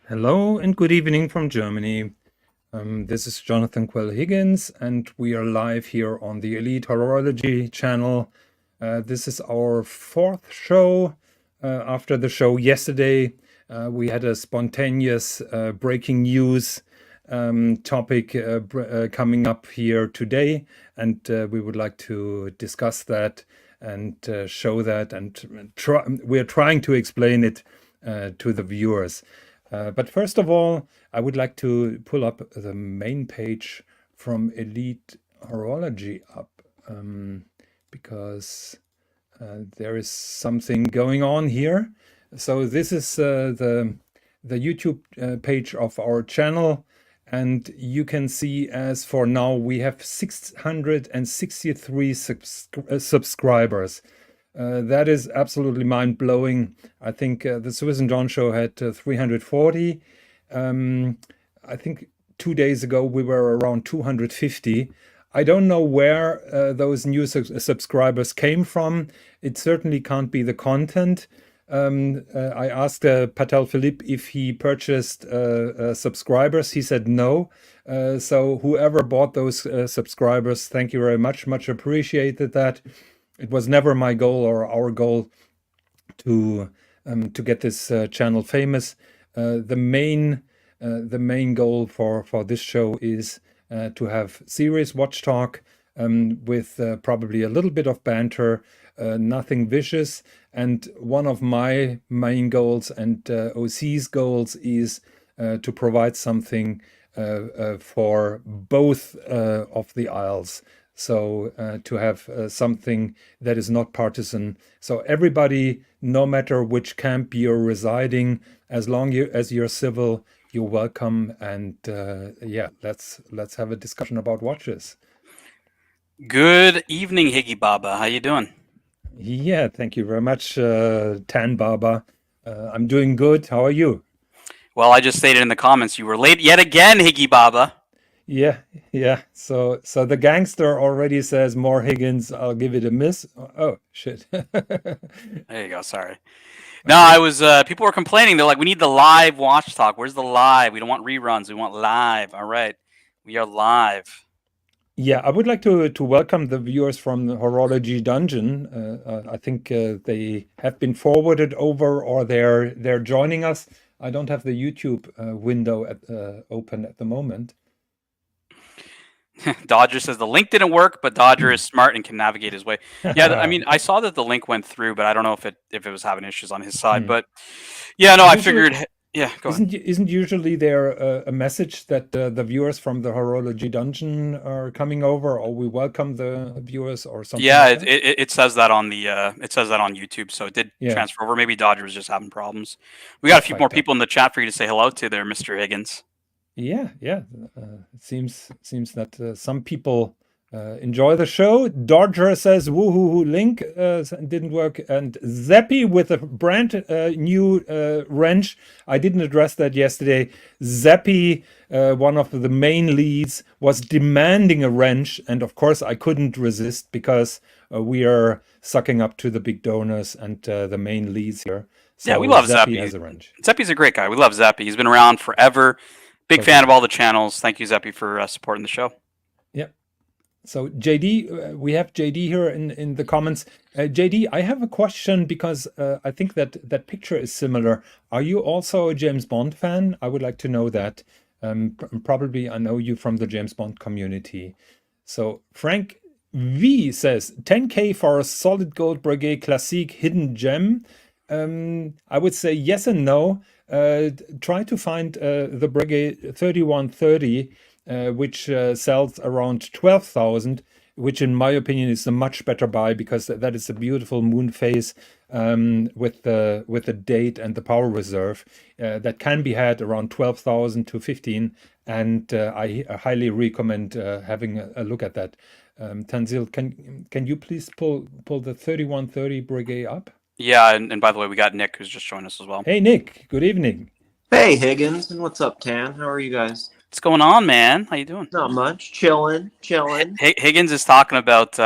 Hello and good evening from Germany. This is Jonathan Quell-Higgins, and we are live here on the Elite Horology channel. This is our fourth show. After the show yesterday, we had a spontaneous breaking news topic coming up here today, and we would like to discuss that and show that, and we're trying to explain it to the viewers. But first of all, I would like to pull up the main page from Elite Horology up because there is something going on here. So this is the YouTube page of our channel, and you can see as for now we have 663 subscribers. That is absolutely mind-blowing. I think the Swiss and John show had 340. I think 2 days ago we were around 250. I don't know where those new subscribers came from. It certainly can't be the content. I asked Patel Philippe if he purchased subscribers. He said no. So whoever bought those subscribers, thank you very much. Much appreciated that. It was never my goal or our goal to get this channel famous. The main goal for this show is to have serious watch talk with probably a little bit of banter, nothing vicious. And one of my main goals and OC's goals is to provide something for both of the aisles. So to have something that is not partisan. So everybody, no matter which camp you're residing, as long as you're civil, you're welcome. And yeah, let's have a discussion about watches. Good evening, Higgy Baba. How you doing? Yeah, thank you very much, Tan Baba. I'm doing good. How are you? Well, I just stated in the comments you were late yet again, Higgy Baba. Yeah, yeah. So the gangster already says more Higgins. I'll give it a miss. Oh shit. There you go. Sorry. No, Okay. I was. People were complaining. They're like, "We need the live watch talk. Where's the live? We don't want reruns. We want live." All right, we are live. Yeah, I would like to welcome the viewers from the Horology Dungeon. I think they have been forwarded over, or they're joining us. I don't have the YouTube window open at the moment. Dodger says the link didn't work, but Dodger is smart and can navigate his way. Yeah, I mean, I saw that the link went through, but I don't know if it was having issues on his side. Hmm. But yeah, no, I Usually, figured. Yeah, go ahead. isn't usually there a message that the viewers from the Horology Dungeon are coming over, or we welcome the viewers, or something Yeah, like it, that? it, it says that on the it says that on YouTube, so it did Yeah, transfer over. Maybe Dodger was just having problems. We got a stuff few like more that. people in the chat for you to say hello to there, Mr. Higgins. Yeah, yeah. It seems that some people enjoy the show. Dodger says woohoo link didn't work, and Zappy with a brand new wrench. I didn't address that yesterday. Zappy, one of the main leads, was demanding a wrench, and of course I couldn't resist because we are sucking up to the big donors and the main leads here. Yeah, we So love Zappy Zeppy. has a wrench. Zeppy's a great guy. We love Zeppy. He's been around forever. Big fan of Totally. all the channels. Thank you, Zeppy, for supporting the show. Yeah. So JD, we have JD here in the comments. JD, I have a question because I think that picture is similar. Are you also a James Bond fan? I would like to know that. Probably I know you from the James Bond community. So Frank V says 10K for a solid gold Breguet Classique hidden gem. I would say yes and no. Try to find the Breguet 3130, which sells around 12,000, which in my opinion is a much better buy because that is a beautiful moon phase with the date and the power reserve that can be had around 12,000 to 15, and I highly recommend having a look at that. Tanzil, can you please pull the 3130 Breguet up? Yeah, and by the way, we got Nick who's just joined us as well. Hey Nick, good evening. Hey Higgins, and what's up, Tan? How are you guys? What's going on, man? How you doing? Not much. Chilling. Higgins is talking about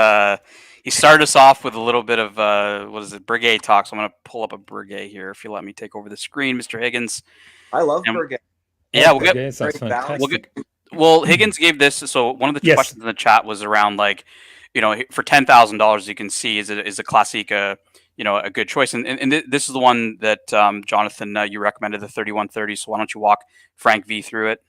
he started us off with a little bit of what is it, Breguet talk. So I'm going to pull up a Breguet here if you let me take over the screen, Mr. Higgins. I love And- Breguet. Yeah, Oh, we'll get. Breguet sounds Great value. fantastic. Well, Higgins gave this. So one of the Yes. questions in the chat was around like, for $10,000, you can see is a Classique a good choice, and this is the one that Jonathan you recommended, the 3130. So why don't you walk Frank V through it?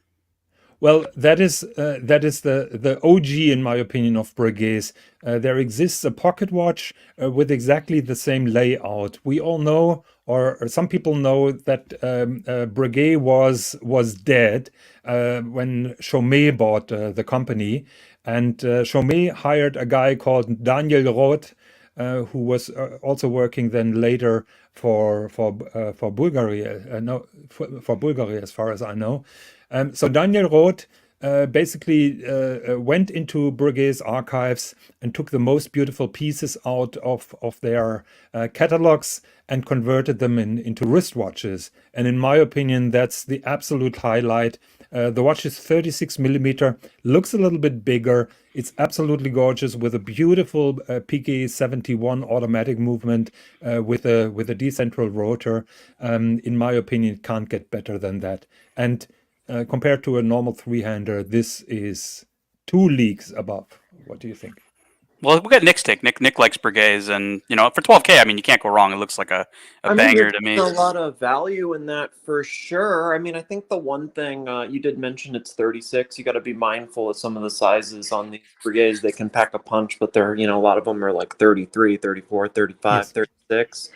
Well, that is the OG, in my opinion, of Breguet's. There exists a pocket watch with exactly the same layout. We all know, or some people know, that Breguet was dead when Chaumet bought the company, and Chaumet hired a guy called Daniel Roth, who was also working then later for Bulgaria. No, for Bulgaria, as far as I know. So Daniel Roth basically went into Breguet's archives and took the most beautiful pieces out of their catalogs and converted them into wristwatches. And in my opinion, that's the absolute highlight. The watch is 36 millimeter, looks a little bit bigger. It's absolutely gorgeous with a beautiful PK71 automatic movement with a decentral rotor. In my opinion, it can't get better than that. And compared to a normal three-hander, this is 2 leagues above. What do you think? Well, we got Nick's take. Nick likes Breguet's, and for $12K, I mean, you can't go wrong. It looks like a banger to me. There's a lot of value in that for sure. I mean, I think the one thing you did mention, it's 36. You got to be mindful of some of the sizes on these Breguet's. They can pack a punch, but they're, a lot of them are like 33, 34, 35, Yes. 36.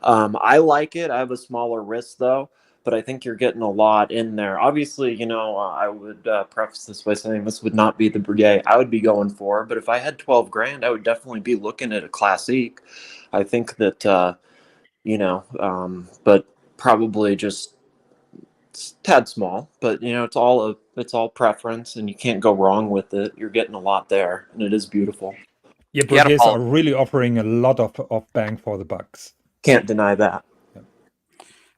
I like it. I have a smaller wrist though, but I think you're getting a lot in there. Obviously, I would preface this by saying this would not be the Breguet I would be going for, but if I had 12 grand, I would definitely be looking at a Classique. I think that, but probably just tad small, but it's all preference, and you can't go wrong with it. You're getting a lot there, and it is beautiful. Yeah, He had a Breguet's follow- are really offering a lot of bang for the bucks. Can't deny that.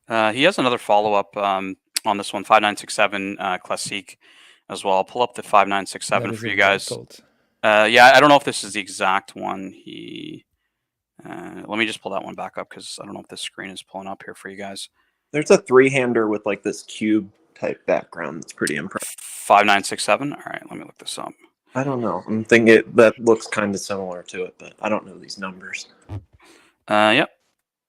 He has another follow-up on this one, 5967 Classique as well. I'll pull up the 5967 That is for you a guys. gold. Yeah, I don't know if this is the exact one. Let me just pull that one back up because I don't know if this screen is pulling up here for you guys. There's a three-hander with like this cube type background that's pretty impressive. 5967. All right, let me look this up. I don't know. I'm thinking that looks kind of similar to it, but I don't know these numbers. Yep.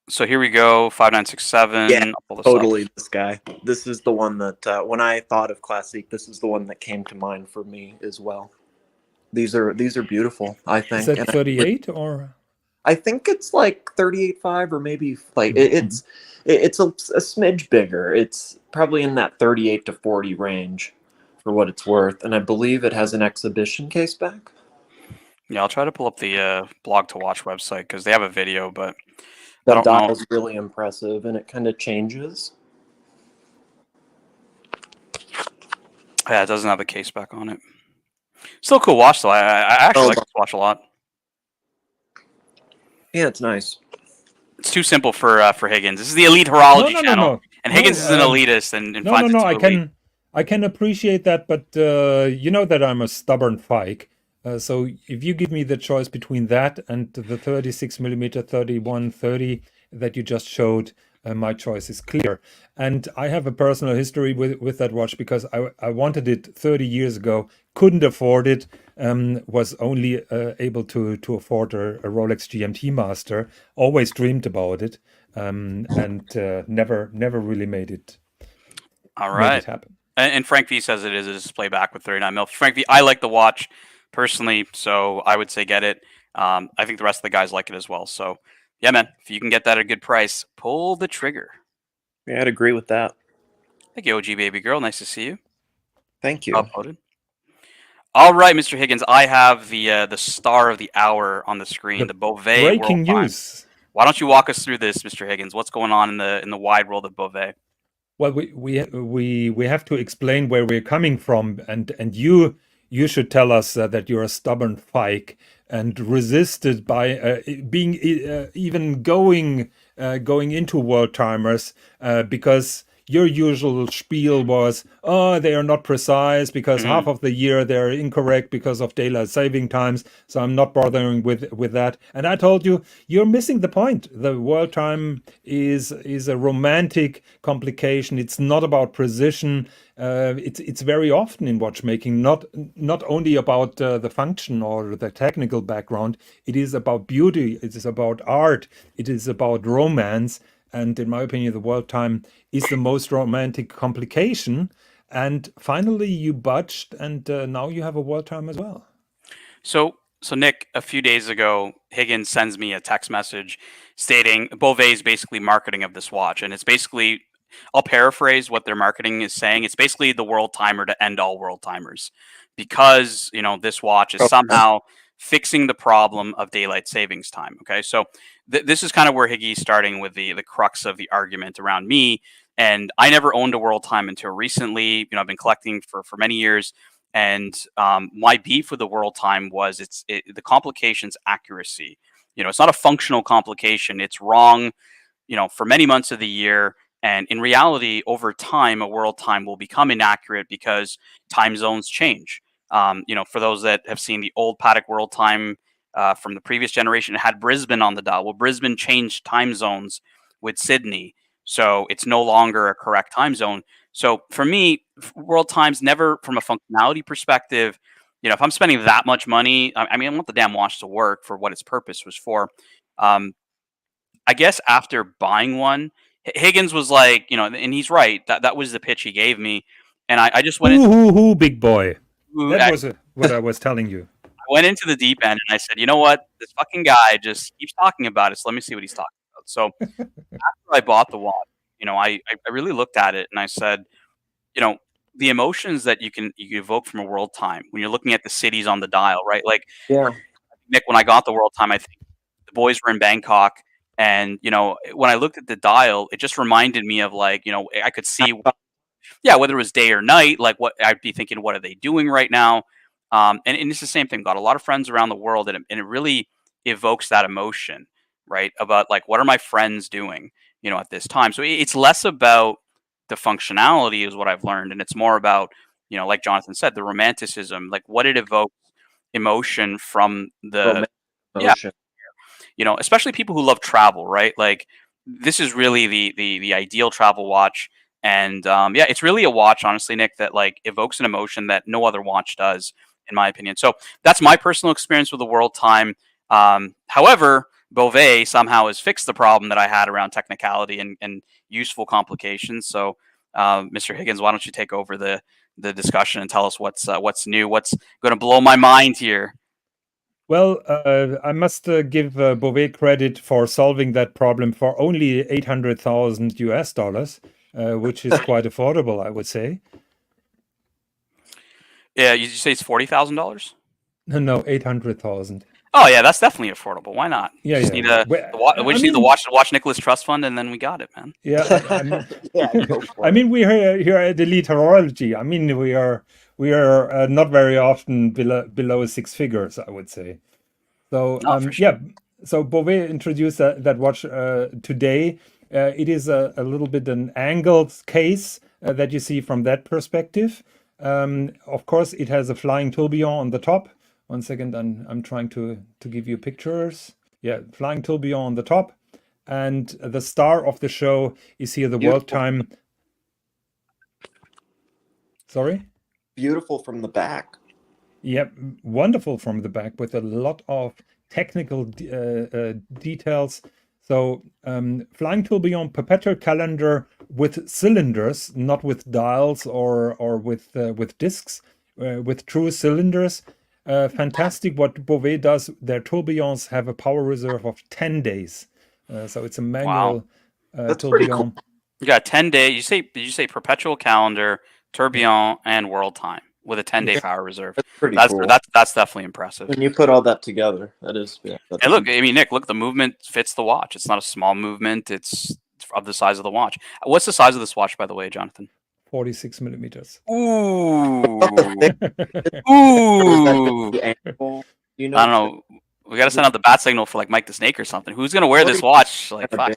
So here we go, 5967. Yeah, I'll pull this totally up. this guy. This is the one that when I thought of Classique, this is the one that came to mind for me as well. These are beautiful, I think. Is that And 38 or? I think it's like 38.5 or maybe like it's a smidge bigger. It's probably in that 38 to 40 range for what it's worth, and I believe it has an exhibition case back. Yeah, I'll try to pull up the Blog to Watch website because they have a video, but I That don't know. dial is really impressive, and it kind of changes. Yeah, it doesn't have a case back on it. Still a cool watch though. I actually like this watch a lot. Yeah, it's nice. It's too simple for Higgins. This is the Elite Horology channel, No. and Higgins is an elitist and finds it too elite. I can appreciate that, but you know that I'm a stubborn fyke. So if you give me the choice between that and the 36 millimeter 3130 that you just showed, my choice is clear. And I have a personal history with that watch because I wanted it 30 years ago, couldn't afford it, was only able to afford a Rolex GMT Master, always dreamed about it, and never really made it. All right. Made it happen. And Frank V says it is a display back with 39 mil. Frank V, I like the watch personally, so I would say get it. I think the rest of the guys like it as well. So yeah, man, if you can get that at a good price, pull the trigger. Yeah, I'd agree with that. Thank you, OG baby girl. Nice to see you. Thank you. Uploaded. All right, Mr. Higgins, I have the star of the hour on the screen, the Beauvais breaking World Prime. news. Why don't you walk us through this, Mr. Higgins? What's going on in the wide world of Beauvais? Well, we have to explain where we're coming from, and you should tell us that you're a stubborn fyke and resisted by being even going into world timers because your usual spiel was, oh, they are not precise because Mhm. half of the year they're incorrect because of daylight saving times. So I'm not bothering with that. And I told you, you're missing the point. The world time is a romantic complication. It's not about precision. It's very often in watchmaking not only about the function or the technical background. It is about beauty. It is about art. It is about romance. And in my opinion, the world time is the most romantic complication. And finally, you budged, and now you have a world time as well. So Nick, a few days ago, Higgins sends me a text message stating Beauvais is basically marketing of this watch, and it's basically, I'll paraphrase what their marketing is saying. It's basically the world timer to end all world timers, because this watch is Okay. somehow fixing the problem of daylight savings time. Okay, so this is kind of where Higgy's starting with the crux of the argument around me. And I never owned a world time until recently. I've been collecting for many years. And my beef with the world time was the complication's accuracy. It's not a functional complication. It's wrong, for many months of the year. And in reality, over time, a world time will become inaccurate because time zones change. For those that have seen the old Paddock world time from the previous generation, it had Brisbane on the dial. Well, Brisbane changed time zones with Sydney. So it's no longer a correct time zone. So for me, world times never, from a functionality perspective, if I'm spending that much money, I mean, I want the damn watch to work for what its purpose was for. Um, I guess after buying one, Higgins was like, and he's right. That was the pitch he gave me, and I just went Big boy. into That was what I was telling you. I went into the deep end, and I said, you know what, this fucking guy just keeps talking about it. So let me see what he's talking about. So after I bought the watch, I really looked at it and I said, you know, the emotions that you evoke from a world time when you're looking at the cities on the dial, right? Like Yeah. Nick, when I got the world time, I think the boys were in Bangkok, and when I looked at the dial, it just reminded me of, like, I could see, yeah, whether it was day or night, like what I'd be thinking, what are they doing right now? And it's the same thing. Got a lot of friends around the world, and it really evokes that emotion, right? About, like, what are my friends doing, at this time? So it's less about the functionality, is what I've learned, and it's more about, like Jonathan said, the romanticism, like what it evokes emotion from the, Romantic yeah, emotion. especially people who love travel, right? Like, this is really the ideal travel watch. And yeah, it's really a watch, honestly, Nick, that, like, evokes an emotion that no other watch does, in my opinion. So that's my personal experience with the world time. However, Beauvais somehow has fixed the problem that I had around technicality and useful complications. So, Mr. Higgins, why don't you take over the discussion and tell us what's new, what's going to blow my mind here? Well, I must give Beauvais credit for solving that problem for only 800,000 US dollars, which is quite affordable, I would say. Yeah, you say it's $40,000? No, 800,000. Oh yeah, that's definitely affordable. Why not? Yeah, Just yeah. need a we just need the watch Nicholas Trust Fund, and then we got it, man. Yeah, I mean, Yeah, go for I it. mean, we're here at Elite Horology. I mean, we are not very often below six figures, I would say. So Oh, for sure. yeah, so Beauvais introduced that watch today. It is a little bit an angled case that you see from that perspective. Of course, it has a flying tourbillon on the top. One second, I'm trying to give you pictures. Yeah, flying tourbillon on the top. And the star of the show is here, the world Beautiful. time. Sorry? Beautiful from the back. Yep, wonderful from the back with a lot of technical details. So, flying tourbillon perpetual calendar with cylinders, not with dials or with discs, with true cylinders. Fantastic what Beauvais does. Their tourbillons have a power reserve of 10 days. So it's a manual That's pretty cool. tourbillon. You got 10 day. Did you say perpetual calendar, tourbillon, and world time with a 10-day Yeah, power reserve? that's pretty That's cool. that's definitely impressive. When you put all that together, that is. Yeah, that's And look, I mean, Nick, look, the movement fits the watch. It's not a small movement. It's of the size of the watch. What's the size of this watch, by the way, Jonathan? 46 millimeters. Ooh, Is that ooh. the angle? You know, I don't know. We got to send out the bat signal for, like, Mike the Snake or something. Who's gonna wear this watch? Like, fuck.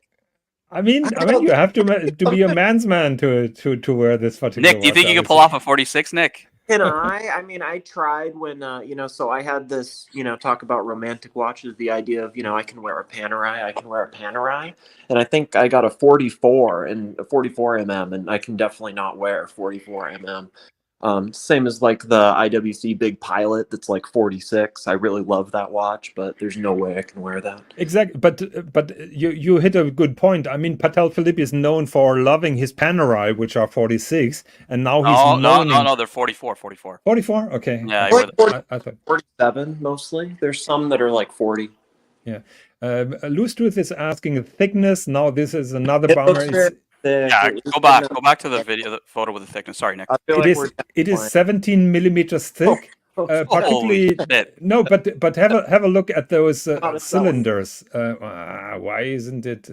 I mean, you have to be a man's man to wear this particular Nick, do you watch, think I you can would pull say. off a 46, Nick? Can I mean, I tried when, so I had this, talk about romantic watches, the idea of, I can wear a Panerai. And I think I got a 44 and a 44 mm, and I can definitely not wear 44 mm. Same as like the IWC Big Pilot that's like 46. I really love that watch, but there's no way I can wear that. Exactly, but you hit a good point. I mean, Patel Philippe is known for loving his Panerai, which are 46, and now he's No, they're 44. 44. Okay, Yeah, okay. you were Like I thought 47 mostly. There's some that are like 40. yeah. Loose Tooth is asking thickness. Now this is another It bummer. looks very thick. Yeah, It was go back to the video, the photo with the thickness. Sorry, Nick. I feel It like is we're it is definitely- 17 millimeters thick. Holy Particularly shit. no, but have a look at those Not as cylinders. Why isn't it?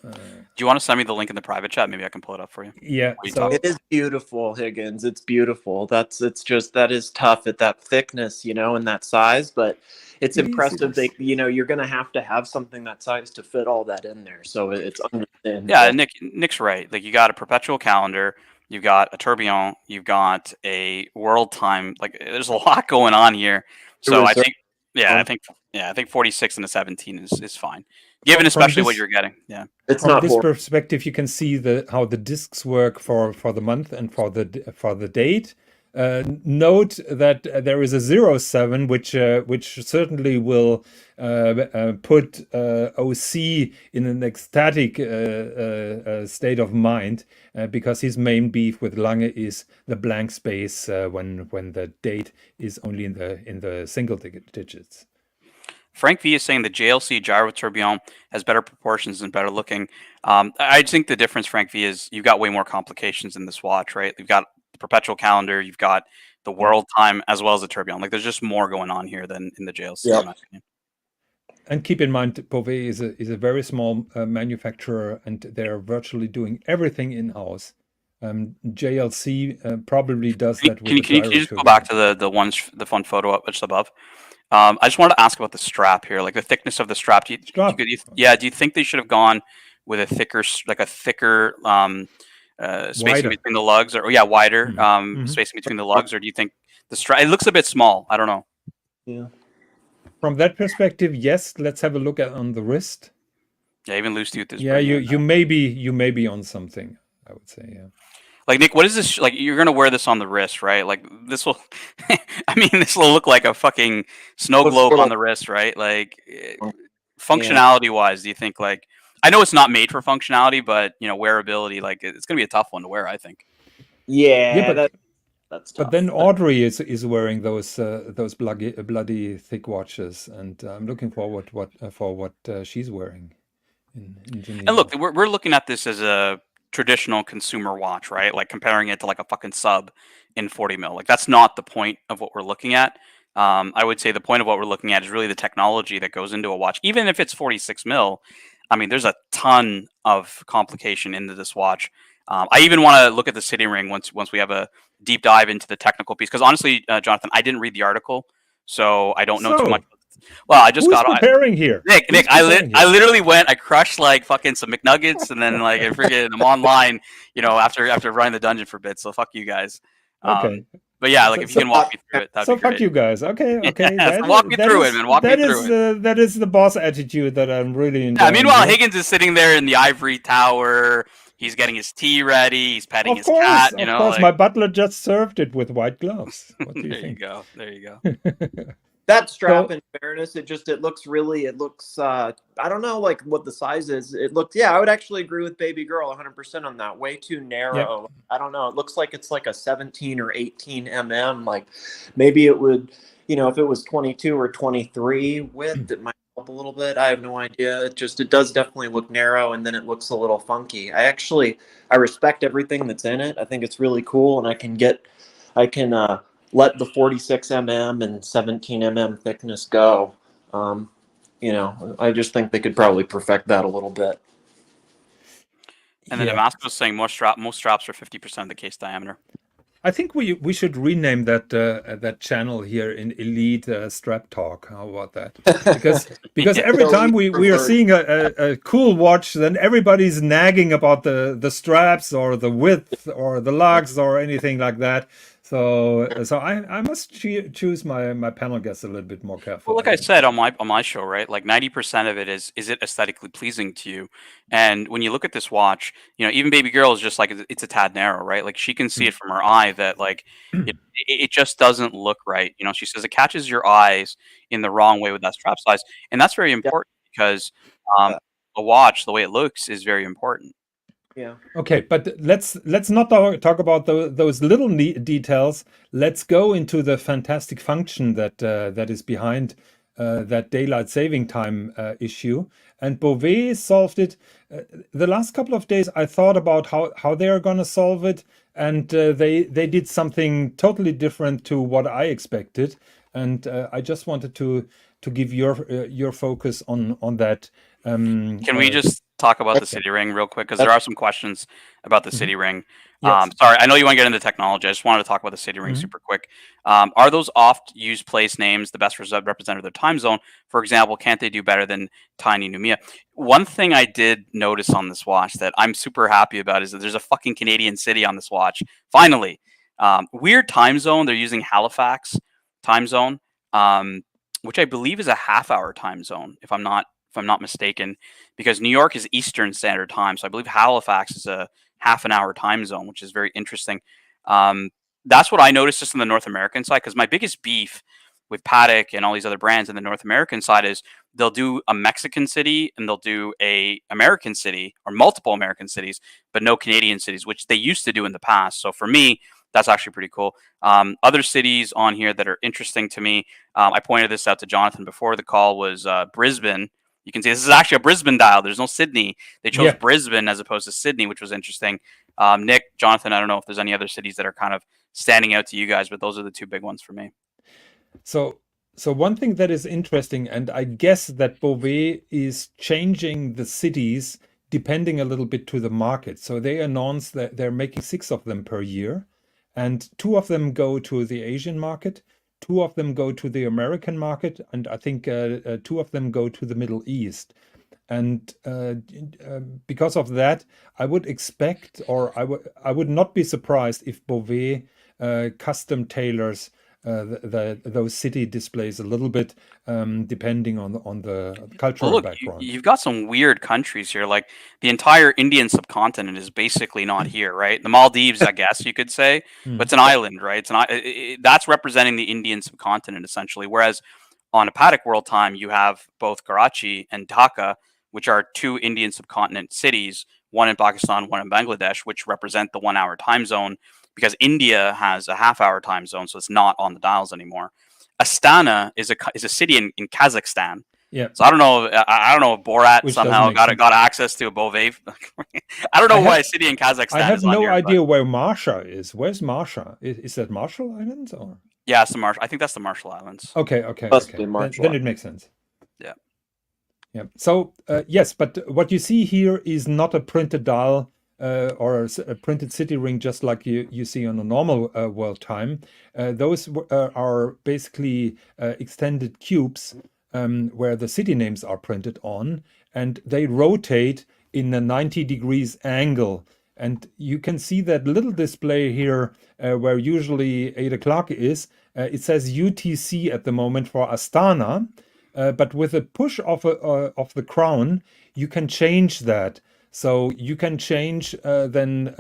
Do you want to send me the link in the private chat? Maybe I can pull it up for you. Yeah, What are you so talking It is beautiful, Higgins. It's beautiful. That is tough at that thickness, and that size, but it's It is, impressive it is. that, you're going to have something that size to fit all that in there. So it's understandable. Yeah, Nick's right. Like, you got a perpetual calendar, you've got a tourbillon, you've got a world time. Like, there's a lot going on here. So I think, I think 46 and a 17 is fine, given especially what you're getting. Yeah. It's From not this horrible. perspective, you can see how the discs work for the month and for the date. Note that there is a 07, which certainly will put OC in an ecstatic state of mind, because his main beef with Lange is the blank space when the date is only in the single digits. Frank V is saying the JLC gyro tourbillon has better proportions and better looking. I think the difference, Frank V, is you've got way more complications in this watch, right? You've got the perpetual calendar, you've got the world time, as well as the tourbillon. Like, there's just more going on here than in the JLC, in my opinion. And keep in mind, Beauvais is a very small manufacturer, and they're virtually doing everything in house. JLC probably does that with Can you just go back to the fun photo up just above? I just wanted to ask about the strap here, like the thickness of the strap. Do you think they should have gone with a thicker spacing between the lugs, or wider spacing between the lugs, or do you think the strap? It looks a bit small. I don't know. Yeah. From that perspective, yes. Let's have a look on the wrist. Yeah, even Loose Tooth is. Yeah, you may be on something, I would say. Yeah. Like, Nick, what is this? Like, you're gonna wear this on the wrist, right? Like, this will. I mean, this will look like a fucking snow globe on the wrist, right? Like, functionality wise, do you think, like, I know it's not made for functionality, but wearability, like, it's gonna be a tough one to wear, I think. Yeah, but that's tough. But then Audrey is wearing those bloody thick watches, and I'm looking forward for what she's wearing in Geneva. And look, we're looking at this as a traditional consumer watch, right? Like, comparing it to like a fucking sub in 40 mil. Like, that's not the point of what we're looking at. I would say the point of what we're looking at is really the technology that goes into a watch. Even if it's 46 mil, I mean, there's a ton of complication into this watch. I even want to look at the sitting ring once we have a deep dive into the technical piece. Because honestly, Jonathan, I didn't read the article, so I don't know too much. Well, I just got preparing here. Nick, I literally went. I crushed like fucking some McNuggets, and then like I'm online, after running the dungeon for a bit. So fuck you guys. Okay. But yeah, like, if you can walk me through it, that'd be great. Fuck you guys. Okay. Yeah, so walk me through it, man. Walk me through it. That is the boss attitude that I'm really enjoying. Yeah. Meanwhile, Higgins is sitting there in the ivory tower. He's getting his tea ready. He's petting his cat. Of course, my butler just served it with white gloves. What do you think? There you go. That strap, in fairness, it looks I don't know, like, what the size is. I would actually agree with Baby Girl 100% on that. Way too narrow. Yep. I don't know. It looks like it's like a 17 or 18 mm. Like, maybe it would, if it was 22 or 23 width, it might help a little bit. I have no idea. It does definitely look narrow, and then it looks a little funky. I respect everything that's in it. I think it's really cool, and I can let the 46 mm and 17 mm thickness go. I just think they could probably perfect that a little bit. And then Damascus is saying most straps are 50% of the case diameter. I think we should rename that channel here in Elite Strap Talk. How about that? Because every time we are seeing a cool watch, then everybody's nagging about the straps or the width or the lugs or anything like that. So I must choose my panel guests a little bit more Well, carefully. like I said on my show, right? Like 90% of it is it aesthetically pleasing to you? And when you look at this watch, even baby girl is just like it's a tad narrow, right? Like she can see it from her eye that like it just doesn't look right. She says it catches your eyes in the wrong way with that strap size, and that's very Yeah. important because a watch, the way it looks, is very important. Yeah. Okay, but let's not talk about those little details. Let's go into the fantastic function that is behind that daylight saving time issue. And Beauvais solved it. The last couple of days, I thought about how they are going to solve it, and they did something totally different to what I expected. And I just wanted to give your focus on that. Can we just talk about the city ring real quick? Because there are some questions about the city ring. Yes. Sorry, I know you want to get into technology. I just wanted to talk about the city ring super quick. Are those oft-used place names the best representative of their time zone? For example, can't they do better than Tiny Numia? One thing I did notice on this watch that I'm super happy about is that there's a fucking Canadian city on this watch. Finally, weird time zone. They're using Halifax time zone, which I believe is a half-hour time zone, if I'm not mistaken, because New York is Eastern Standard Time. So I believe Halifax is a half an hour time zone, which is very interesting. That's what I noticed just on the North American side, because my biggest beef with Patek and all these other brands in the North American side is they'll do a Mexican city and they'll do a American city or multiple American cities, but no Canadian cities, which they used to do in the past. So for me, that's actually pretty cool. Other cities on here that are interesting to me, I pointed this out to Jonathan before the call, was Brisbane. You can see this is actually a Brisbane dial. There's no Sydney. They chose Brisbane as opposed to Sydney, which was interesting. Nick, Jonathan, I don't know if there's any other cities that are kind of standing out to you guys, but those are the two big ones for me. So one thing that is interesting, and I guess that Beauvais is changing the cities depending a little bit to the market. So they announced that they're making 6 of them per year, and 2 of them go to the Asian market, 2 of them go to the American market, and I think 2 of them go to the Middle East. And because of that, I would expect, or I would not be surprised if Beauvais custom tailors those city displays a little bit, depending on the cultural background. You've got some weird countries here. Like the entire Indian subcontinent is basically not here, right? The Maldives, I guess you could say, but it's an island, right? That's representing the Indian subcontinent essentially. Whereas on a Patek World Time, you have both Karachi and Dhaka, which are 2 Indian subcontinent cities, one in Pakistan, one in Bangladesh, which represent the 1 hour time zone, because India has a half-hour time zone, so it's not on the dials anymore. Astana is a city in Kazakhstan. Yeah. So I don't know if Borat somehow got access to a Beauvais. I don't know why a city in Kazakhstan. I have is on no here, idea where Marsha is. Where's Marsha? Is that Marshall Islands or? Yeah, it's the Marshall. I think that's the Marshall Islands. Okay. Then it makes sense. Yeah. Yeah. So yes, but what you see here is not a printed dial. Or a printed city ring, just like you see on a normal world time. Those are basically extended cubes where the city names are printed on, and they rotate in a 90 degrees angle. And you can see that little display here where usually 8 o'clock is. It says UTC at the moment for Astana, but with a push of the crown, you can change that. So you can change then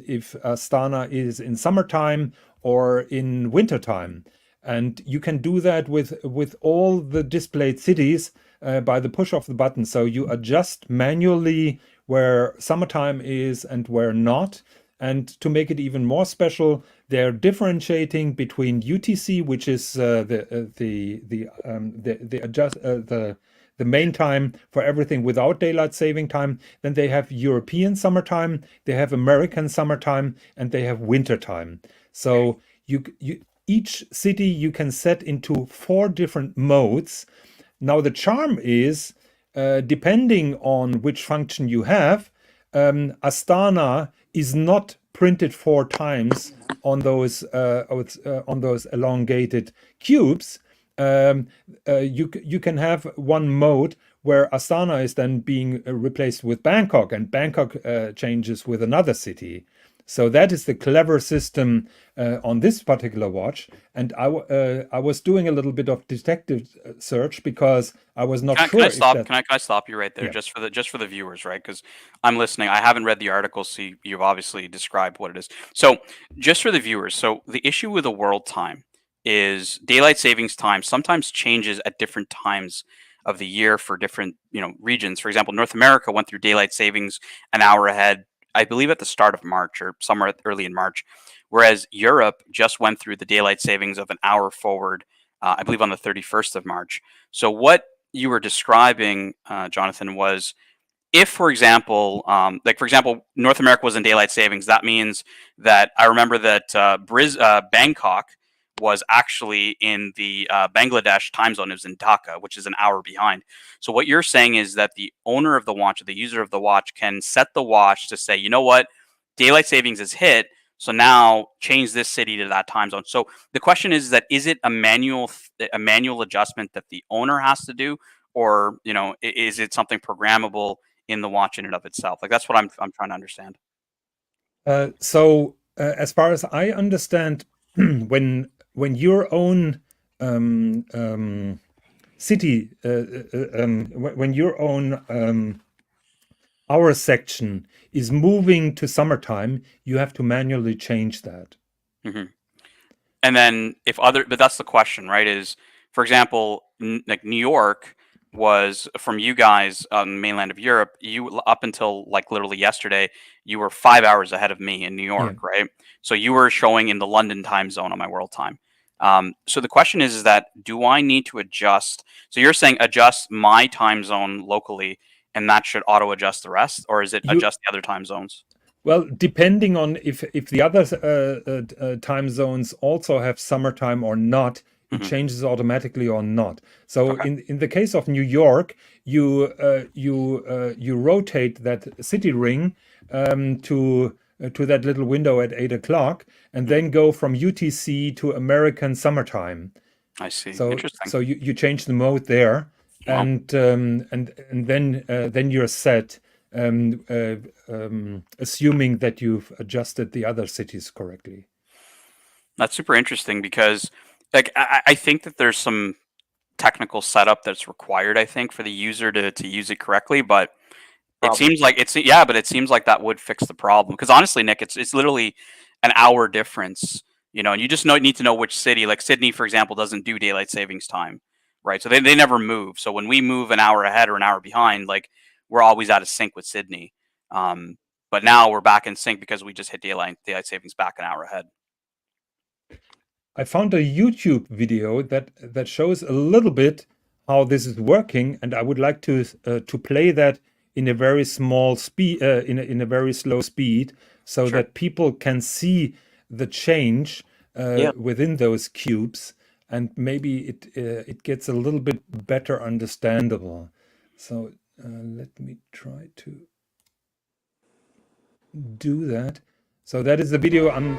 if Astana is in summertime or in wintertime. And you can do that with all the displayed cities by the push of the button. So you adjust manually where summertime is and where not. And to make it even more special, they're differentiating between UTC, which is the main time for everything without daylight saving time. Then they have European summertime, they have American summertime, and they have wintertime. So each city you can set into 4 different modes. Now the charm is, depending on which function you have, Astana is not printed 4 times on those elongated cubes, you can have one mode where Astana is then being replaced with Bangkok, and Bangkok changes with another city. So that is the clever system on this particular watch. And I was doing a little bit of detective search because I was not sure if that. Can I stop you right there, Yeah. just for the viewers, right? Because I'm listening. I haven't read the article, so you've obviously described what it is. So just for the viewers, so the issue with the world time is daylight savings time sometimes changes at different times of the year for different regions. For example, North America went through daylight savings an hour ahead, I believe, at the start of March or somewhere early in March, whereas Europe just went through the daylight savings of an hour forward, I believe, on the 31st of March. So what you were describing, Jonathan, was if, for example, North America was in daylight savings, that means that I remember that Bangkok was actually in the Bangladesh time zone. It was in Dhaka, which is an hour behind. So what you're saying is that the owner of the watch or the user of the watch can set the watch to say, you know what, daylight savings is hit, so now change this city to that time zone. So the question is it a manual adjustment that the owner has to do, or is it something programmable in the watch in and of itself? Like, that's what I'm trying to understand. So as far as I understand, when your own city, when your own hour section is moving to summertime, you have to manually change that. Mm-hmm. And then but that's the question, right? Is, for example, like New York was, from you guys on the mainland of Europe, you up until like literally yesterday, you were 5 hours ahead of me in New York, right? So you were showing in the London time zone on my world time. So the question is that, do I need to adjust? So you're saying adjust my time zone locally, and that should auto adjust the rest, or is it adjust the other time zones? Well, depending on if the other time zones also have summertime or not, it changes automatically or not. So in the case of New York, you rotate that city ring to that little window at 8 o'clock, and then go from UTC to American summertime. I see. So Interesting. so you change the mode there, Wow. and then you're set. Assuming that you've adjusted the other cities correctly. That's super interesting because, like, I think that there's some technical setup that's required, I think, for the user to use it correctly. But it seems like but it seems like that would fix the problem. Because honestly, Nick, it's literally an hour difference, and you just need to know which city. Like Sydney, for example, doesn't do daylight savings time, right? So they never move. So when we move an hour ahead or an hour behind, like, we're always out of sync with Sydney. But now we're back in sync because we just hit daylight savings back an hour ahead. I found a YouTube video that shows a little bit how this is working, and I would like to play that in a very small speed, in a very slow speed, so that people can see the change within those cubes, and maybe it gets a little bit better understandable. So let me try to do that. So that is the video. I'm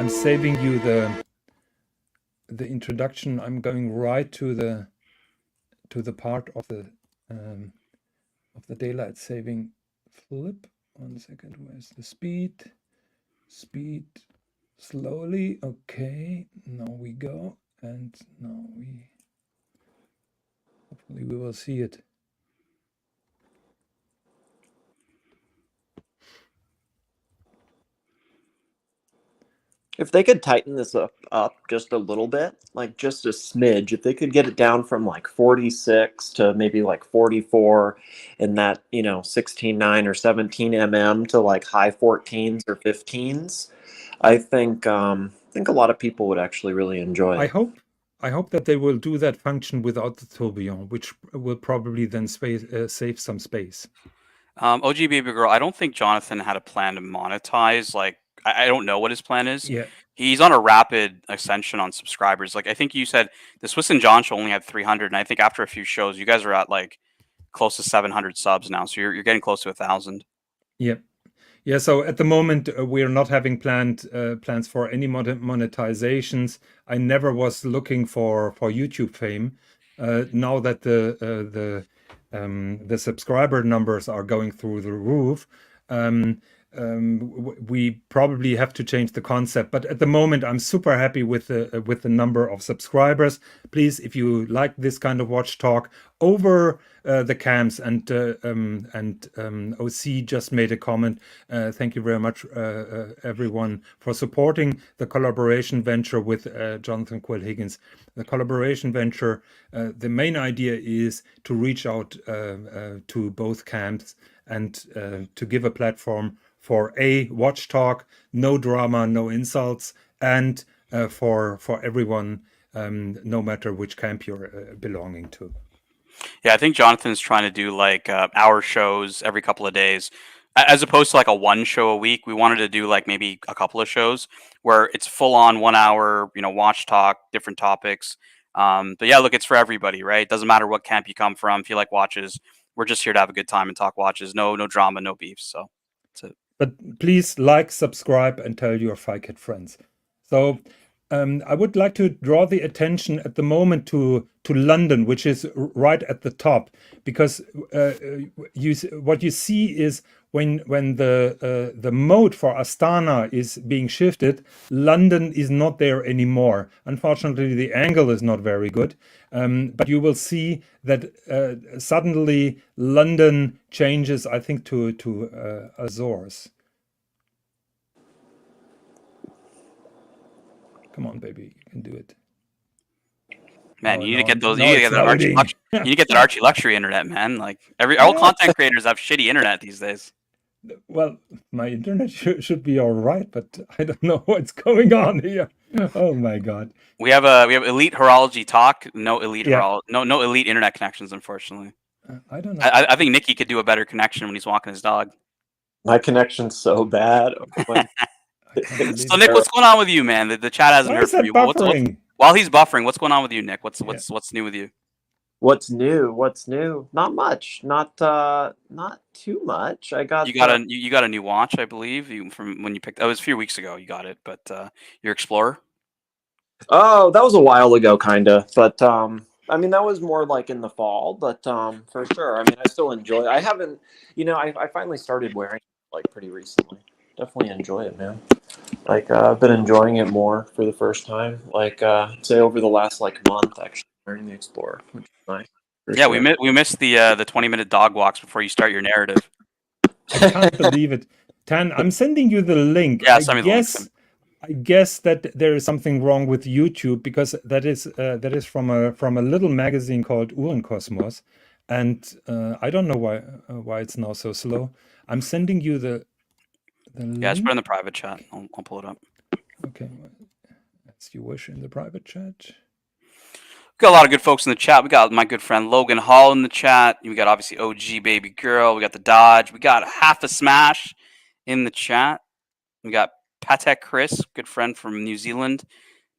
saving you the introduction. I'm going right to the part of the daylight saving flip. 1 second. Where's the speed? Speed slowly. Okay. Now we go, and now hopefully we will see it. If they could tighten this up just a little bit, like just a smidge, if they could get it down from like 46 to maybe like 44 in that, 16.9 or 17 mm to like high 14s or 15s, I think a lot of people would actually really enjoy it. I hope that they will do that function without the tourbillon, which will probably then save some space. OG Baby Girl, I don't think Jonathan had a plan to monetize. Like, I don't know what his plan is. Yeah. He's on a rapid ascension on subscribers. Like, I think you said the Swiss and John show only had 300, and I think after a few shows, you guys are at like close to 700 subs now. So you're getting close to 1,000. Yep. Yeah, so at the moment we are not having plans for any monetizations. I never was looking for YouTube fame. Now that the subscriber numbers are going through the roof, um, we probably have to change the concept. But at the moment, I'm super happy with the number of subscribers. Please, if you like this kind of watch talk over the camps, and OC just made a comment. Thank you very much, everyone, for supporting the collaboration venture with Jonathan Quill Higgins. The collaboration venture, the main idea is to reach out to both camps and to give a platform for a watch talk, no drama, no insults, and for everyone, no matter which camp you're belonging to. Yeah, I think Jonathan's trying to do like hour shows every couple of days, as opposed to like a one show a week. We wanted to do like maybe a couple of shows where it's full on 1 hour, watch talk, different topics. But yeah, look, it's for everybody, right? Doesn't matter what camp you come from. If you like watches, we're just here to have a good time and talk watches. No drama, no beef. So that's it. But please like, subscribe, and tell your FICAT friends. So I would like to draw the attention at the moment to London, which is right at the top, because what you see is when the mode for Astana is being shifted, London is not there anymore. Unfortunately, the angle is not very good, but you will see that suddenly London changes, I think, to Azores. Come on, baby, you can do it. Man, Oh, you need to no, get those. no, You need to it's get that Archie loading. luxury. You need to get that Archie luxury internet, man. Like all content creators have shitty internet these days. Well, my internet should be all right, but I don't know what's going on here. Oh my God. We have elite horology talk. No elite Yeah. no elite internet connections, unfortunately. I don't know. I think Nikki could do a better connection when he's walking his dog. My connection's so bad. I can't So believe Nick, it. what's going on with you, man? The chat hasn't Why heard is from that you. buffering? While he's buffering, what's going on with you, Nick? What's new with you? What's new? What's new? Not much. Not too much. I got You got a new watch, I believe. From when you picked. Oh, it was a few weeks ago. You got it, but your Explorer. Oh, that was a while ago, kinda. But I mean, that was more like in the fall. But for sure, I mean, I still enjoy it. I haven't, I finally started wearing it like pretty recently. Definitely enjoy it, man. Like I've been enjoying it more for the first time. Like say over the last like month, actually wearing the Explorer, which is nice. For Yeah, sure. we missed the 20-minute dog walks before you start your narrative. I can't believe it. Tan, I'm sending you the link. Yeah, send me the link. I guess that there is something wrong with YouTube, because that is from a little magazine called Uhrenkosmos, and I don't know why it's now so slow. I'm sending you the Yeah, just put it link. in the private chat. I'll pull it up. Okay, as you wish, in the private chat. We got a lot of good folks in the chat. We got my good friend Logan Hall in the chat. We got obviously OG Baby Girl. We got the Dodge. We got half a smash in the chat. We got Patek Chris, good friend from New Zealand.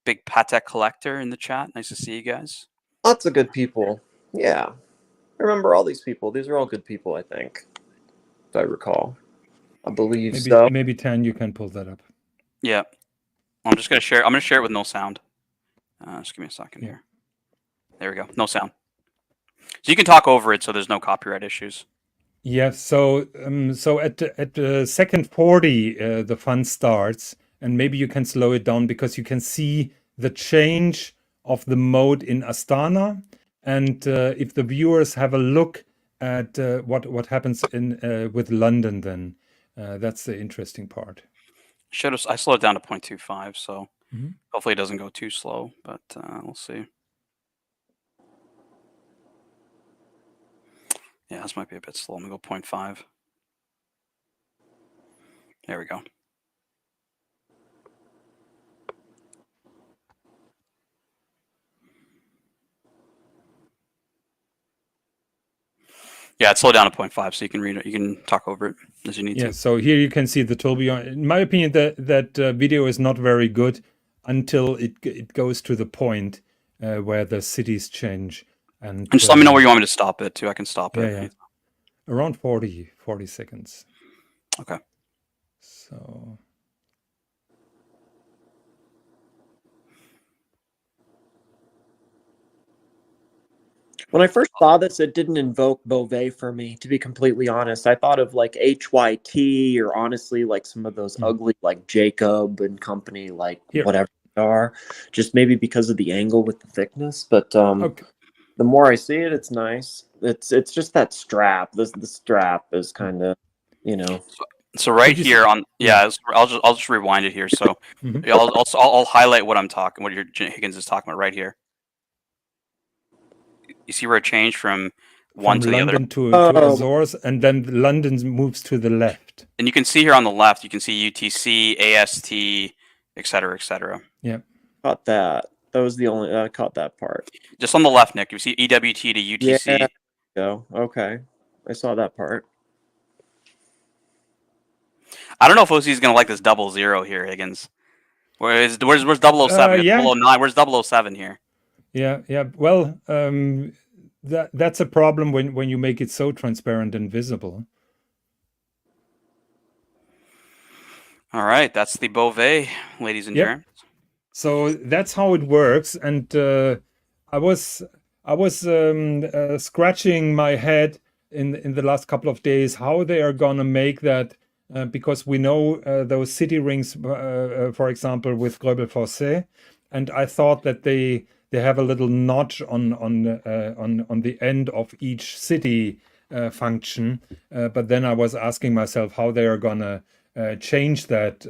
Big Patek collector in the chat. Nice to see you guys. Lots of good people. Yeah, I remember all these people. These are all good people, I think, if I recall. I believe so. Maybe Tan, you can pull that up. Yeah, I'm just gonna share. I'm gonna share it with no sound. Just give me a second here. There we go. No sound. So you can talk over it, so there's no copyright issues. Yeah. So at the second 40, the fun starts, and maybe you can slow it down, because you can see the change of the mode in Astana, and if the viewers have a look at what happens in with London, then that's the interesting part. I slowed it down to 0.25, so Mhm. hopefully it doesn't go too slow, but we'll see. Yeah, this might be a bit slow. I'm gonna go 0.5. There we go. Yeah, it's slowed down to 0.5, so you can read it. You can talk over it as you need Yeah, to. so here you can see the tourbillon. In my opinion, that video is not very good until it goes to the point where the cities change. And just let me know where you want me to stop it too. I can stop it. Yeah. Around 40 seconds. Okay. So When I first saw this, it didn't invoke Beauvais for me, to be completely honest. I thought of like HYT, or honestly like some of those ugly like Jacob and company, like here, whatever they are, just maybe because of the angle with the thickness. But okay. the more I see it, it's nice. It's just that strap. The strap is kind of, you know. So right But you here see, on I'll just rewind it here. So Mhm. I'll highlight what I'm talking, what your Higgins is talking about right here. You see where it changed from one From to the other, London to Oh, Azores, and then London moves to the left. and you can see here on the left, you can see UTC, AST, et cetera, et cetera. Yeah. caught that. That was the only I caught that part. Just on the left, Nick, you see EWT to Yeah. UTC. Go. Okay. I saw that part. I don't know if OC is gonna like this 00 here, Higgins. Where's 007? We got Yeah. 009. Where's 007 here? Yeah. Well, that's a problem when you make it so transparent and visible. All right, that's the Beauvais, ladies and Yep. gents. So that's how it works. And I was scratching my head in the last couple of days how they are gonna make that, because we know those city rings, for example, with Gröbel Fossé, and I thought that they have a little notch on the end of each city function, but then I was asking myself how they are gonna change that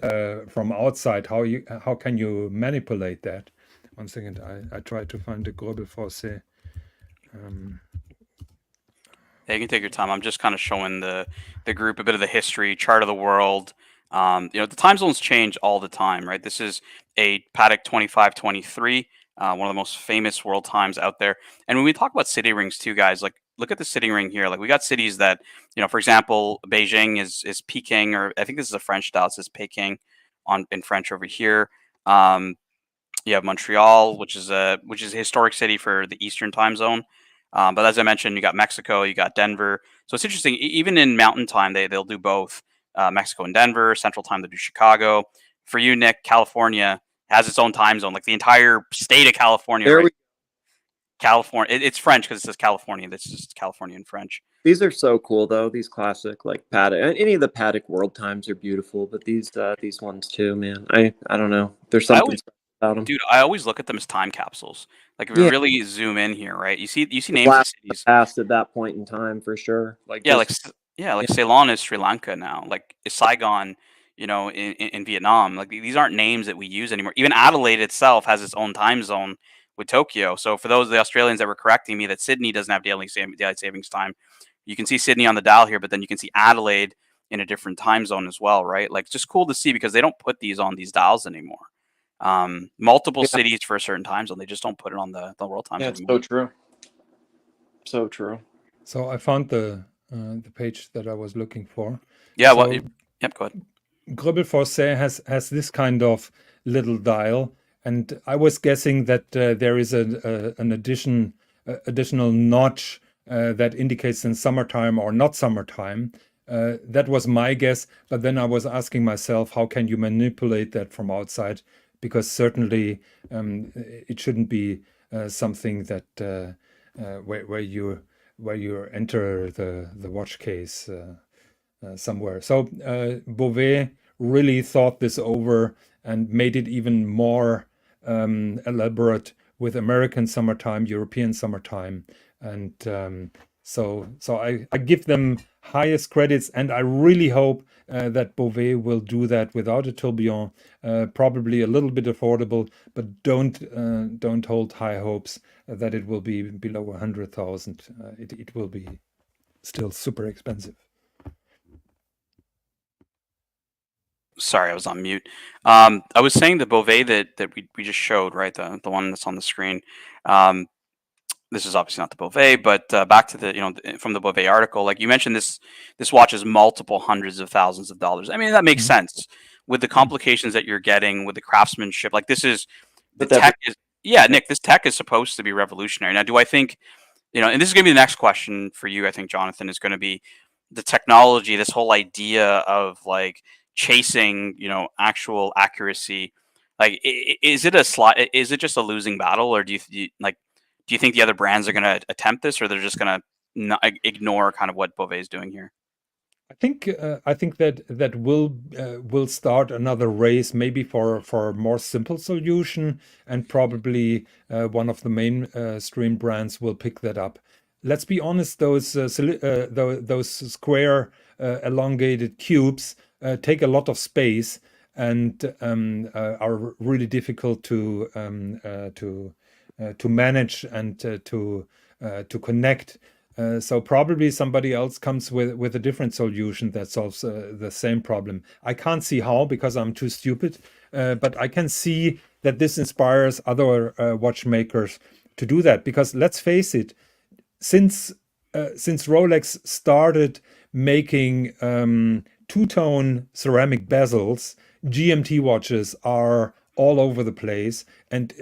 from outside. How can you manipulate that? One second, I try to find the Gröbel Fossé. Yeah, you can take your time. I'm just kind of showing the group a bit of the history, chart of the world. The time zones change all the time, right? This is a Paddock 2523, one of the most famous world times out there. And when we talk about city rings too, guys, like look at the city ring here. Like we got cities that, for example, Beijing is Peking, or I think this is a French style. It says Peking in French over here. You have Montreal, which is a historic city for the Eastern time zone. But as I mentioned, you got Mexico, you got Denver. So it's interesting. Even in Mountain Time, they'll do both Mexico and Denver. Central Time, they do Chicago. For you, Nick, California has its own time zone, like the entire state of California, There right? we California. It's French because it says California. This is California in French. These are so cool though. These classic like Paddock. Any of the Paddock world times are beautiful, but these ones too, man. I don't know. There's I something always, special about them. dude, I always look at them as time capsules. Like if you Yeah, really zoom in here, right? You see the names of blast of the cities. past at that point in time for sure. Like Yeah, just like yeah, Ceylon is Sri Lanka now. Like is Saigon, in Vietnam. Like these aren't names that we use anymore. Even Adelaide itself has its own time zone with Tokyo. So for those of the Australians that were correcting me that Sydney doesn't have daylight savings time, you can see Sydney on the dial here, but then you can see Adelaide in a different time zone as well, right? Like it's just cool to see because they don't put these on these dials anymore. Multiple yeah, cities for a certain time zone. They just don't put it on the world times yeah. It's anymore. so true. So true. So I found the page that I was looking for. Yeah, So well, yep, go ahead. Gröbel Fossé has this kind of little dial, and I was guessing that there is an additional notch that indicates in summertime or not summertime. That was my guess, but then I was asking myself, how can you manipulate that from outside? Because certainly it shouldn't be something that where you enter the watch case somewhere. So Beauvais really thought this over and made it even more elaborate with American summertime, European summertime, and so I give them highest credits, and I really hope that Beauvais will do that without a tourbillon, probably a little bit affordable, but don't hold high hopes that it will be below 100,000. It will be still super expensive. Sorry, I was on mute. I was saying the Beauvais that we just showed, right? The one that's on the screen. This is obviously not the Beauvais, but back to from the Beauvais article, like you mentioned, this watch is multiple hundreds of thousands of dollars. I mean, that makes sense with the complications that you're getting with the craftsmanship. Like this is the But that tech is yeah, Nick. This tech is supposed to be revolutionary. Now, do I think and this is going to be the next question for you? I think Jonathan is going to be the technology. This whole idea of like chasing, actual accuracy. Like, is it a slot? Is it just a losing battle, or do you think the other brands are going to attempt this, or they're just going to ignore kind of what Beauvais is doing here? I think that will start another race, maybe for a more simple solution, and probably one of the mainstream brands will pick that up. Let's be honest; those square elongated cubes take a lot of space and are really difficult to manage and to connect. So probably somebody else comes with a different solution that solves the same problem. I can't see how, because I'm too stupid, but I can see that this inspires other watchmakers to do that. Because let's face it, since Rolex started making two-tone ceramic bezels, GMT watches are all over the place and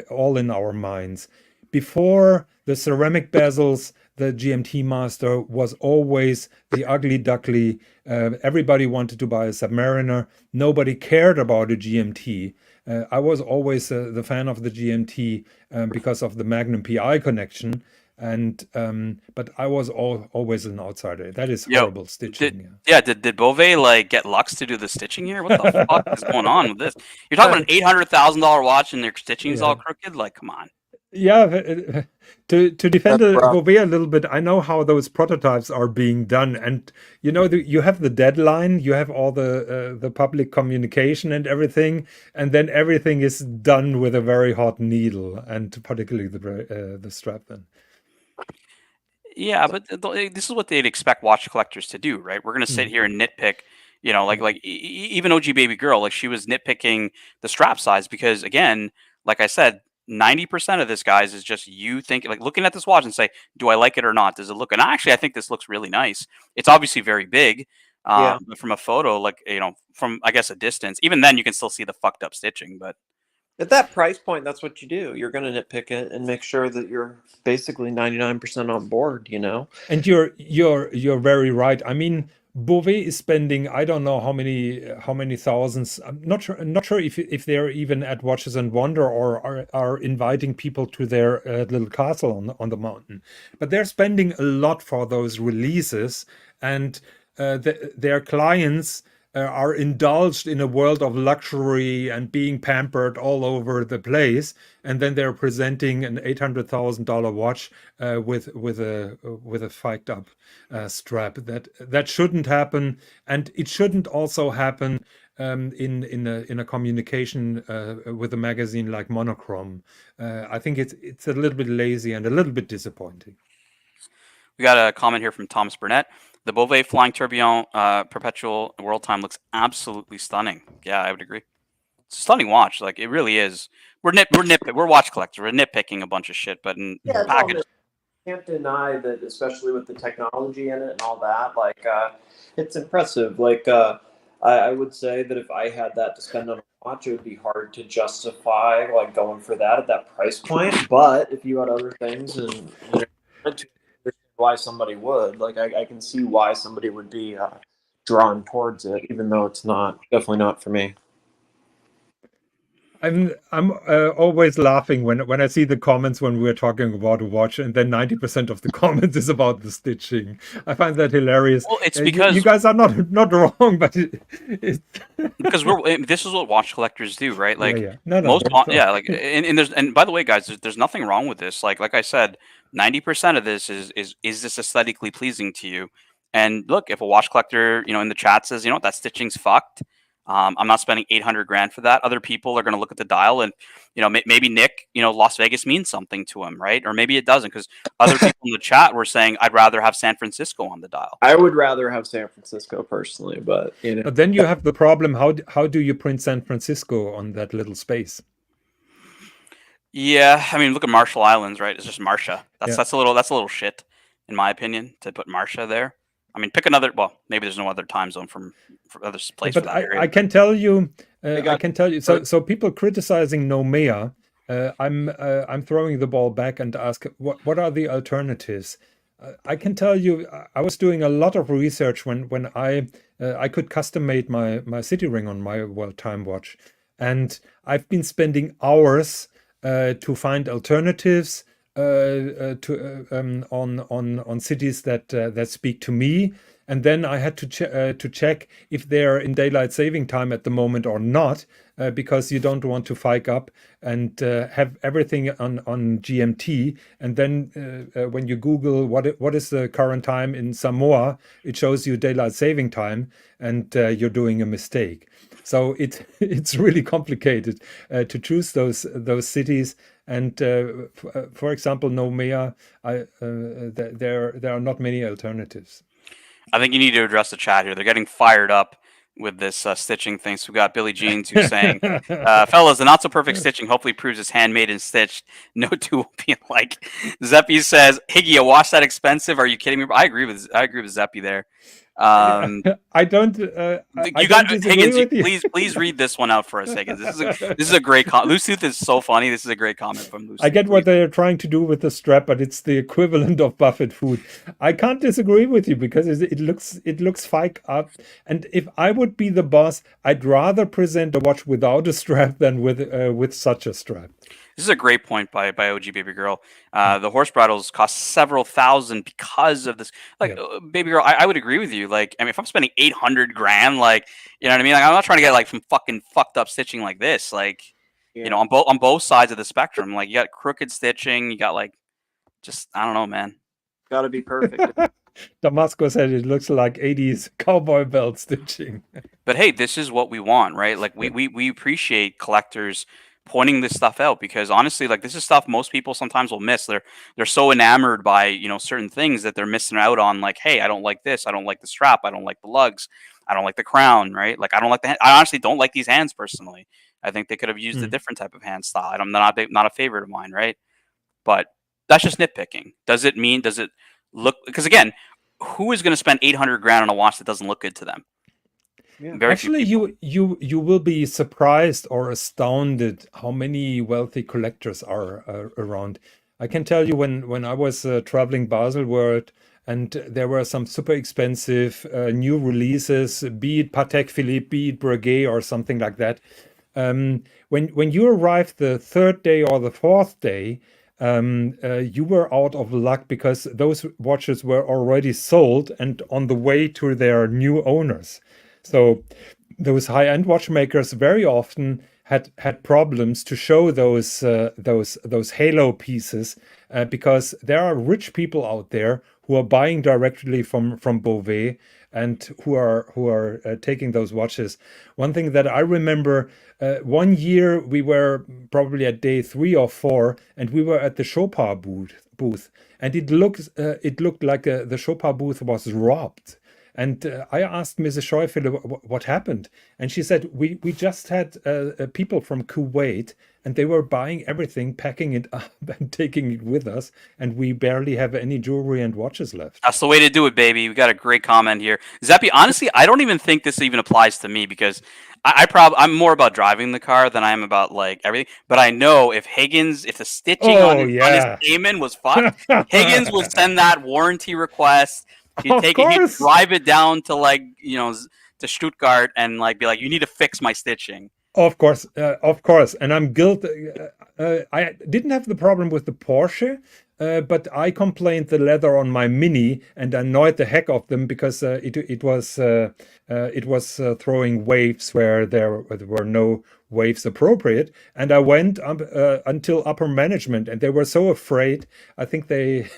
all in our minds. Before the ceramic bezels, the GMT Master was always the ugly duckly. Everybody wanted to buy a Submariner. Nobody cared about a GMT. I was always the fan of the GMT because of the Magnum PI connection. But I was always an outsider. That is horrible stitching. Did Beauvais get Lux to do the stitching here? What the fuck is going on with this? You're talking about an $800,000 watch and their stitching's all crooked? Like, come on. Yeah, to defend Beauvais a little bit, I know how those prototypes are being done, and you have the deadline, you have all the public communication and everything, and then everything is done with a very hot needle, and particularly the strap then. Yeah, but this is what they'd expect watch collectors to do, right? We're gonna sit here and nitpick, even OG Baby Girl, like she was nitpicking the strap size because, again, like I said, 90% of this, guys, is just you thinking, like, looking at this watch and say, do I like it or not? Does it look? And actually, I think this looks really nice. It's obviously very big, but from a photo, from, I guess, a distance, even then you can still see the fucked up stitching. But at that price point, that's what you do. You're going to nitpick it and make sure that you're basically 99% on board, And you're very right. I mean, Beauvais is spending, I don't know how many thousands. I'm not sure if they're even at Watches and Wonder or are inviting people to their little castle on the mountain. But they're spending a lot for those releases, and their clients are indulged in a world of luxury and being pampered all over the place, and then they're presenting an $800,000 watch with a fiked up strap. That shouldn't happen, and it shouldn't also happen in a communication with a magazine like Monochrome. I think it's a little bit lazy and a little bit disappointing. We got a comment here from Thomas Burnett. The Beauvais Flying Tourbillon Perpetual World Time looks absolutely stunning. Yeah, I would agree. It's a stunning watch. Like, it really is. We're watch collectors. We're nitpicking a bunch of shit, but in package. Can't deny that, especially with the technology in it and all that. Like, it's impressive. Like, I would say that if I had that to spend on a watch, it would be hard to justify going for that at that price point. But if you had other things and why somebody would, I can see why somebody would be drawn towards it, even though it's definitely not for me. I'm always laughing when I see the comments when we're talking about a watch, and then 90% of the comments is about the stitching. I find that hilarious. Well, it's because you guys are not wrong, but it's because this is what watch collectors do, right? Like, No, and by the way, guys, there's nothing wrong with this. Like I said, 90% of this is this aesthetically pleasing to you? And look, if a watch collector, in the chat says, that stitching's fucked, I'm not spending $800,000 for that. Other people are going to look at the dial and, maybe Nick, Las Vegas means something to him, right? Or maybe it doesn't, because other people in the chat were saying, I'd rather have San Francisco on the dial. I would rather have San Francisco personally, but But then you have the problem. How do you print San Francisco on that little space? Yeah, I mean, look at Marshall Islands, right? It's just Marcia. That's a little shit, in my opinion, to put Marcia there. I mean, pick another. Well, maybe there's no other time zone for other place. But I can tell you, So people criticizing Nomea, I'm throwing the ball back and ask, what are the alternatives? I can tell you, I was doing a lot of research when I could custom made my city ring on my world time watch, and I've been spending hours to find alternatives on cities that speak to me, and then I had to check if they're in daylight saving time at the moment or not, because you don't want to fike up and have everything on GMT, and then when you Google what is the current time in Samoa, it shows you daylight saving time, and you're doing a mistake. So it's really complicated to choose those cities. And for example, Nomea, there are not many alternatives. I think you need to address the chat here. They're getting fired up with this stitching thing. So we got Billie Jeans who's saying, fellas, the not so perfect stitching hopefully proves it's handmade and stitched. No two will be alike. Zeppy says, Higgy, a wash that expensive? Are you kidding me? I agree with Zeppy there. I don't. You got Higgins. Please read this one out for us, Higgins. This is a great comment. Loose Tooth is so funny. This is a great comment from Loose Tooth. I get what they're trying to do with the strap, but it's the equivalent of buffet food. I can't disagree with you because it looks fake up. And if I would be the boss, I'd rather present a watch without a strap than with such a strap. This is a great point by OG Baby Girl. The horse bridles cost several thousand because of this. Like, Baby Girl, I would agree with you. Like, I mean, if I'm spending $800,000, like, you know what I mean? Like, I'm not trying to get like some fucking fucked up stitching like this. Like, you know, on both sides of the spectrum. Like, you got crooked stitching. You got like, just I don't know, man. Got to be perfect. Damasco said it looks like 80s cowboy belt stitching. But hey, this is what we want, right? Like, we appreciate collectors pointing this stuff out, because honestly, like, this is stuff most people sometimes will miss. They're so enamored by, you know, certain things that they're missing out on. Like, hey, I don't like this. I don't like the strap. I don't like the lugs. I don't like the crown, right? Like, I don't like the I honestly don't like these hands personally. I think they could have used a different type of hand style. I'm not a favorite of mine, right? But that's just nitpicking. Does it look, because again, who is going to spend $800,000 on a watch that doesn't look good to them? Yeah. Actually, you will be surprised or astounded how many wealthy collectors are around. I can tell you when I was traveling Basel World, and there were some super expensive new releases, be it Patek Philippe, be it Breguet or something like that. When you arrived the third day or the fourth day, you were out of luck because those watches were already sold and on the way to their new owners. So those high-end watchmakers very often had problems to show those halo pieces because there are rich people out there who are buying directly from Beauvais and who are taking those watches. One thing that I remember, one year we were probably at day 3 or 4, and we were at the Chopard booth, and it looked like the Chopard booth was robbed. And I asked Mrs. Scheufele what happened. And she said, we just had people from Kuwait, and they were buying everything, packing it up and taking it with us. And we barely have any jewelry and watches left. That's the way to do it, baby. We got a great comment here. Zeppy, honestly, I don't even think this even applies to me, because I'm more about driving the car than I am about like everything. But I know if the stitching on his Cayman was fucked, Higgins would send that warranty request. He'd take it, he'd drive it down to like, you know, to Stuttgart and like be like, you need to fix my stitching. Of course. And I'm guilty. I didn't have the problem with the Porsche, but I complained the leather on my Mini and annoyed the heck of them because it was throwing waves where there were no waves appropriate. And I went until upper management, and they were so afraid. I think they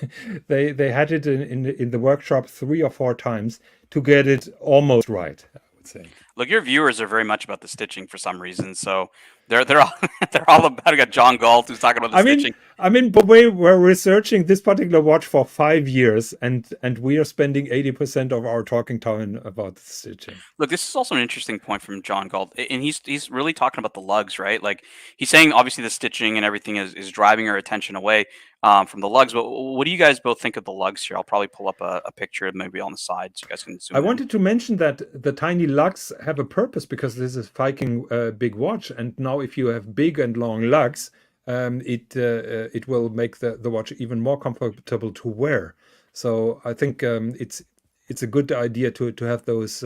had it in the workshop 3 or 4 times to get it almost right, I would say. Look, your viewers are very much about the stitching for some reason, so they're all about. We got John Galt who's talking about the stitching. I mean, but we're researching this particular watch for 5 years, and we are spending 80% of our talking time about the stitching. Look, this is also an interesting point from John Galt, and he's really talking about the lugs, right? Like, he's saying obviously the stitching and everything is driving our attention away from the lugs. But what do you guys both think of the lugs here? I'll probably pull up a picture maybe on the side so you guys can zoom in. I wanted to mention that the tiny lugs have a purpose because this is Viking big watch, and now if you have big and long lugs, it will make the watch even more comfortable to wear. So I think it's a good idea to have those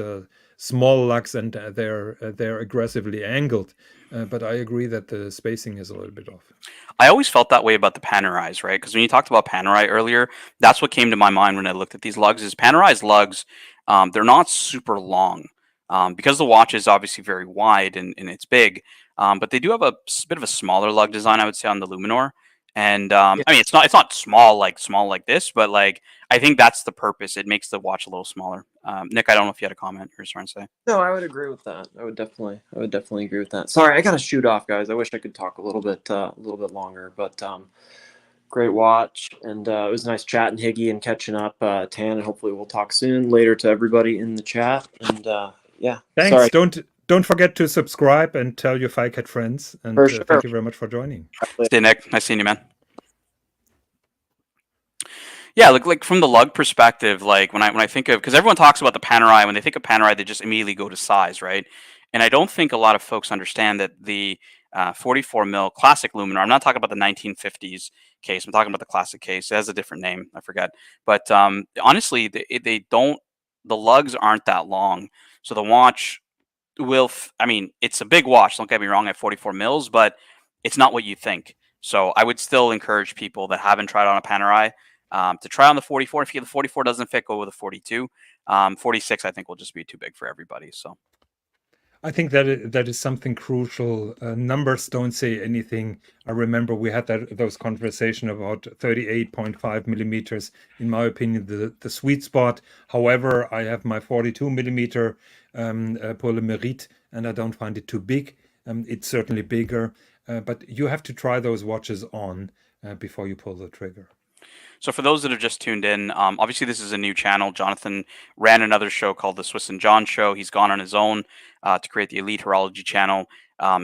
small lugs, and they're aggressively angled. But I agree that the spacing is a little bit off. I always felt that way about the Panerais, right? Because when you talked about Panerai earlier, that's what came to my mind when I looked at these lugs. Is Panerais lugs? They're not super long because the watch is obviously very wide and it's big, but they do have a bit of a smaller lug design, I would say, on the Luminor. And Yeah. I mean, it's not small like this, but like I think that's the purpose. It makes the watch a little smaller. Nick, I don't know if you had a comment you were trying to say. No, I would agree with that. I would definitely agree with that. Sorry, I gotta shoot off, guys. I wish I could talk a little bit longer, but great watch, and it was nice chatting, Higgy, and catching up, Tan, and hopefully we'll talk soon. Later to everybody in the chat, and yeah. Thanks. Sorry. Don't forget to subscribe and tell your FiCat friends. And For sure. thank you very much for joining. Stay, Nick. Nice seeing you, man. Yeah, like from the lug perspective, like when I think of, because everyone talks about the Panerai, when they think of Panerai, they just immediately go to size, right? And I don't think a lot of folks understand that the 44 mil classic Luminar. I'm not talking about the 1950s case. I'm talking about the classic case. It has a different name. I forget. But honestly, they don't. The lugs aren't that long, so the watch will. I mean, it's a big watch. Don't get me wrong at 44 mils, but it's not what you think. So I would still encourage people that haven't tried on a Panerai to try on the 44. If the 44 doesn't fit, go with a 42. 46, I think, will just be too big for everybody. So I think that is something crucial. Numbers don't say anything. I remember we had those conversation about 38.5 millimeters. In my opinion, the sweet spot. However, I have my 42 millimeter polymerite, and I don't find it too big. It's certainly bigger, but you have to try those watches on before you pull the trigger. So for those that have just tuned in, obviously this is a new channel. Jonathan ran another show called the Swiss and John Show. He's gone on his own to create the Elite Horology channel.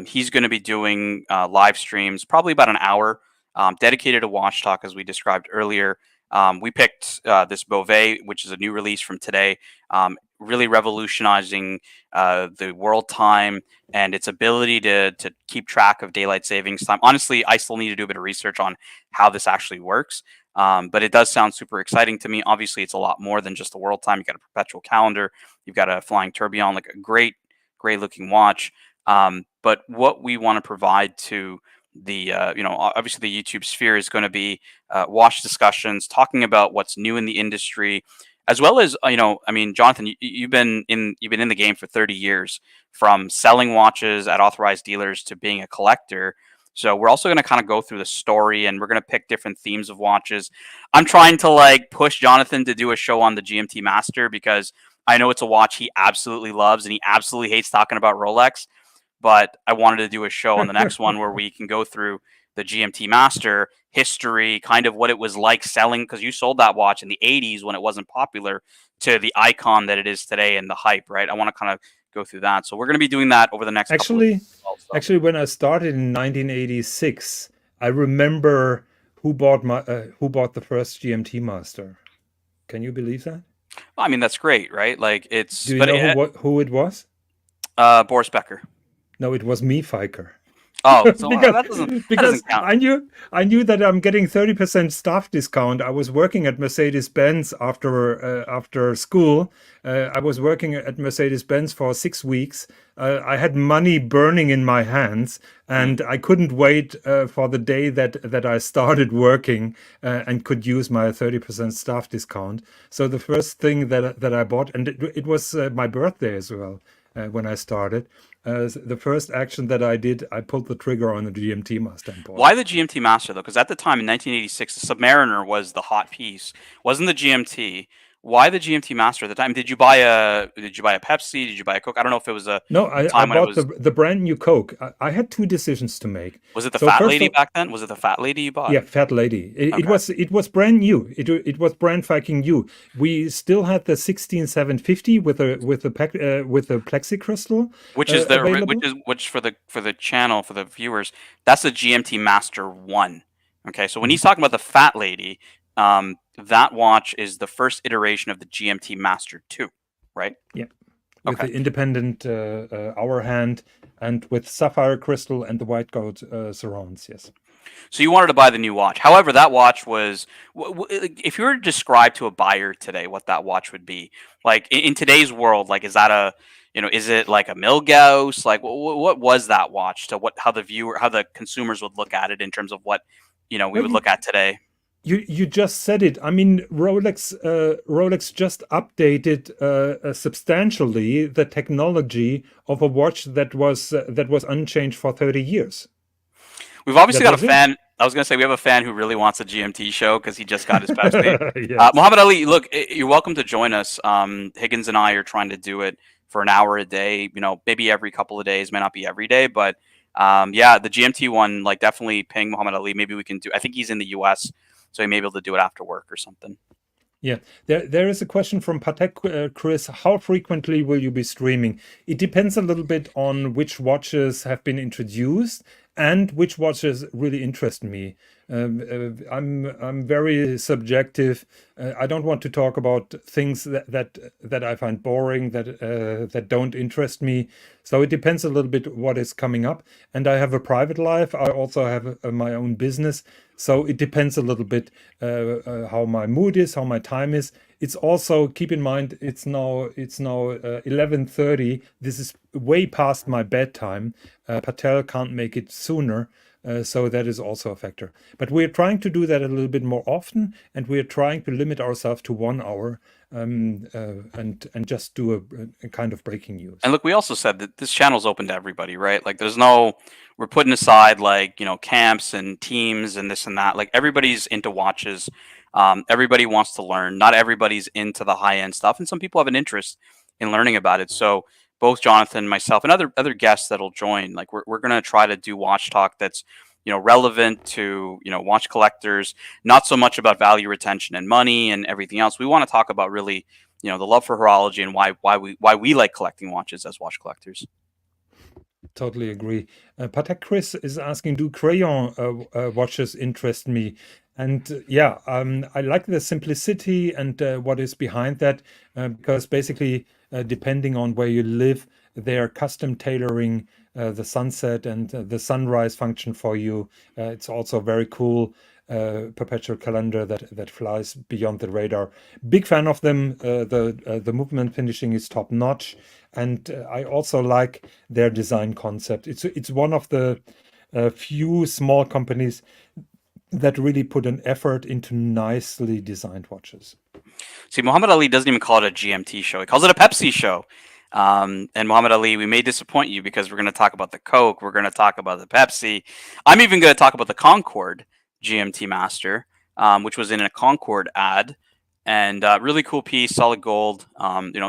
He's going to be doing live streams, probably about an hour, dedicated to watch talk, as we described earlier. We picked this Beauvais, which is a new release from today, really revolutionizing the world time and its ability to keep track of daylight savings time. Honestly, I still need to do a bit of research on how this actually works. But it does sound super exciting to me. Obviously, it's a lot more than just the world time. You've got a perpetual calendar. You've got a flying tourbillon, like a great looking watch. But what we want to provide to the, obviously the YouTube sphere is going to be watch discussions, talking about what's new in the industry, as well as, I mean, Jonathan, you've been in the game for 30 years, from selling watches at authorized dealers to being a collector. So we're also going to kind of go through the story, and we're going to pick different themes of watches. I'm trying to like push Jonathan to do a show on the GMT Master, because I know it's a watch he absolutely loves and he absolutely hates talking about Rolex. But I wanted to do a show on the next one where we can go through the GMT Master history, kind of what it was like selling, because you sold that watch in the 80s when it wasn't popular, to the icon that it is today and the hype, right? I want to kind of go through that. So we're going to be doing that over the next couple of weeks. Actually, when I started in 1986, I remember who bought the first GMT Master. Can you believe that? Well, I mean, that's great, right? Like, it's. Do you know who it was? Boris Becker. No, it was me, Fiker. Oh, so that doesn't count. I knew that I'm getting 30% staff discount. I was working at Mercedes-Benz after school. I was working at Mercedes-Benz for 6 weeks. I had money burning in my hands, and I couldn't wait for the day that I started working and could use my 30% staff discount. So the first thing that I bought, and it was my birthday as well when I started. The first action that I did, I pulled the trigger on the GMT Master. Why the GMT Master, though? Because at the time in 1986, the Submariner was the hot piece. Wasn't the GMT? Why the GMT Master at the time? Did you buy a Pepsi? Did you buy a Coke? I don't know if it was a I bought the brand new Coke. I had two decisions to make. Was it the Fat Lady back then? Was it the Fat Lady you bought? Yeah, Fat Lady. It was brand new. It was brand fucking new. We still had the 16750 with a plexi crystal, which is which for the channel, for the viewers, that's the GMT Master 1. Okay, so when he's talking about the Fat Lady, that watch is the first iteration of the GMT Master 2, right? Yeah. With the independent hour hand and with sapphire crystal and the white gold surrounds, yes. So you wanted to buy the new watch. However, that watch was, if you were to describe to a buyer today what that watch would be, like in today's world, like is that a, is it like a Milgauss? Like what was that watch to how the consumers would look at it in terms of what, we Well, would look at today? you just said it. I mean, Rolex just updated substantially the technology of a watch that was unchanged for 30 years. We've obviously That got a was it. fan. I was going to say we have a fan who really wants a GMT show because he just got his Pepsi. Yes. Muhammad Ali, look, you're welcome to join us. Higgins and I are trying to do it for an hour a day. Maybe every couple of days, may not be every day, but yeah, the GMT one, like definitely ping Muhammad Ali. Maybe we can do. I think he's in the US, so he may be able to do it after work or something. Yeah, there is a question from Patek, Chris. How frequently will you be streaming? It depends a little bit on which watches have been introduced and which watches really interest me. I'm very subjective. I don't want to talk about things that I find boring, that don't interest me. So it depends a little bit what is coming up. And I have a private life. I also have my own business. So it depends a little bit how my mood is, how my time is. It's also, keep in mind, it's now 11:30. This is way past my bedtime. Patel can't make it sooner. So that is also a factor. But we're trying to do that a little bit more often, and we're trying to limit ourselves to 1 hour, and just do a kind of breaking news. And look, we also said that this channel's open to everybody, right? Like we're putting aside like, camps and teams and this and that. Like everybody's into watches. Everybody wants to learn. Not everybody's into the high end stuff. And some people have an interest in learning about it. So both Jonathan, myself, and other guests that'll join, like we're going to try to do watch talk that's, relevant to, watch collectors, not so much about value retention and money and everything else. We want to talk about really, the love for horology and why we like collecting watches as watch collectors. Totally agree. Patek Chris is asking, do crayon watches interest me? And yeah, I like the simplicity and what is behind that, because basically, depending on where you live, they are custom tailoring the sunset and the sunrise function for you. It's also very cool. Perpetual calendar that flies beyond the radar. Big fan of them. The movement finishing is top notch, and I also like their design concept. It's one of the few small companies that really put an effort into nicely designed watches. See, Muhammad Ali doesn't even call it a GMT show. He calls it a Pepsi show. And Muhammad Ali, we may disappoint you because we're going to talk about the Coke. We're going to talk about the Pepsi. I'm even going to talk about the Concorde GMT Master, which was in a Concorde ad, and really cool piece, solid gold.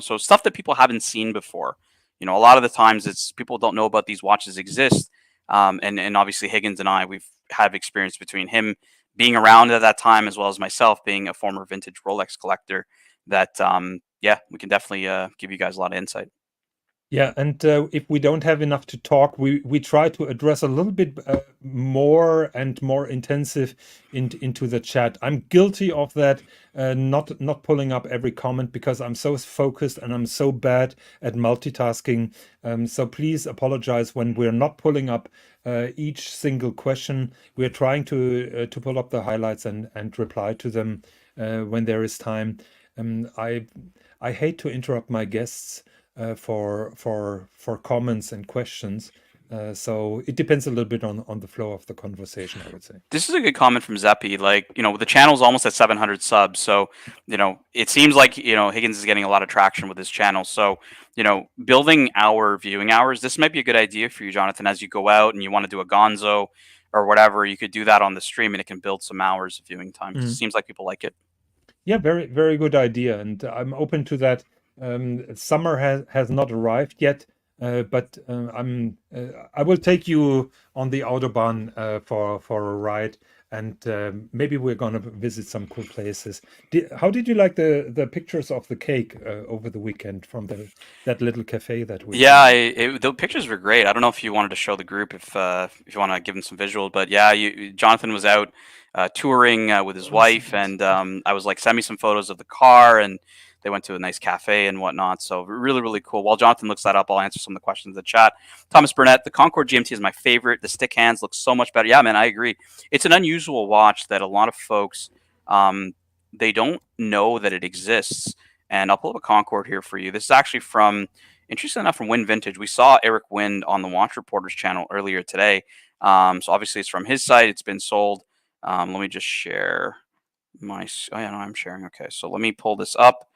So stuff that people haven't seen before. A lot of the times it's people don't know about these watches exist. And obviously Higgins and I, we've had experience between him being around at that time as well as myself being a former vintage Rolex collector. That we can definitely give you guys a lot of insight. Yeah, and if we don't have enough to talk, we try to address a little bit more and more intensive into the chat. I'm guilty of that, not pulling up every comment because I'm so focused and I'm so bad at multitasking. So please apologize when we're not pulling up each single question. We're trying to pull up the highlights and reply to them when there is time. I hate to interrupt my guests for comments and questions. So it depends a little bit on the flow of the conversation, I would say. This is a good comment from Zeppi. Like, the channel's almost at 700 subs. So, it seems like, Higgins is getting a lot of traction with his channel. So, building our viewing hours, this might be a good idea for you, Jonathan, as you go out and you want to do a gonzo or whatever, you could do that on the stream and it can build some hours of viewing time. It seems like people like it. Yeah, very, very good idea. And I'm open to that. Summer has not arrived yet, but I will take you on the Autobahn for a ride, and maybe we're gonna visit some cool places. How did you like the pictures of the cake over the weekend from that little cafe that we? Yeah, the pictures were great. I don't know if you wanted to show the group if you want to give them some visuals, but yeah, Jonathan was out touring with his wife, and I was like, send me some photos of the car and They went to a nice cafe and whatnot. So really, really cool. While Jonathan looks that up, I'll answer some of the questions in the chat. Thomas Burnett, the Concord GMT is my favorite. The stick hands look so much better. Yeah, man, I agree. It's an unusual watch that a lot of folks, they don't know that it exists. And I'll pull up a Concord here for you. This is actually from, interesting enough, from Wind Vintage. We saw Eric Wind on the Watch Reporters channel earlier today. So obviously it's from his site. It's been sold. Let me just share my, oh yeah, no, I'm sharing. Okay, so let me pull this up.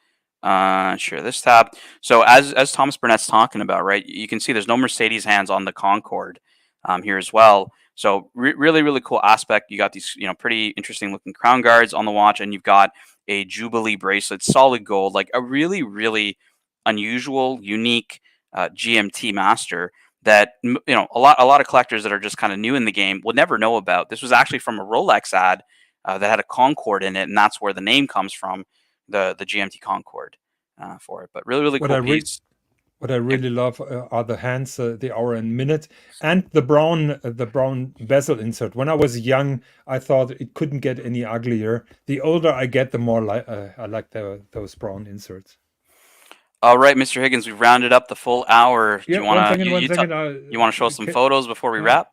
Share this tab. So as Thomas Burnett's talking about, right, you can see there's no Mercedes hands on the Concord here as well. So really, really cool aspect. You got these, pretty interesting looking crown guards on the watch, and you've got a Jubilee bracelet, solid gold, like a really, really unusual, unique GMT master that a lot of collectors that are just kind of new in the game will never know about. This was actually from a Rolex ad that had a Concord in it, and that's where the name comes from, the GMT Concord for it. But really, really cool piece. What I really love are the hands, the hour and minute, and the brown bezel insert. When I was young, I thought it couldn't get any uglier. The older I get, the more I like those brown inserts. All right, Mr. Higgins, we've rounded up the full hour. Yeah, Do you want to you want to show us some photos before we wrap?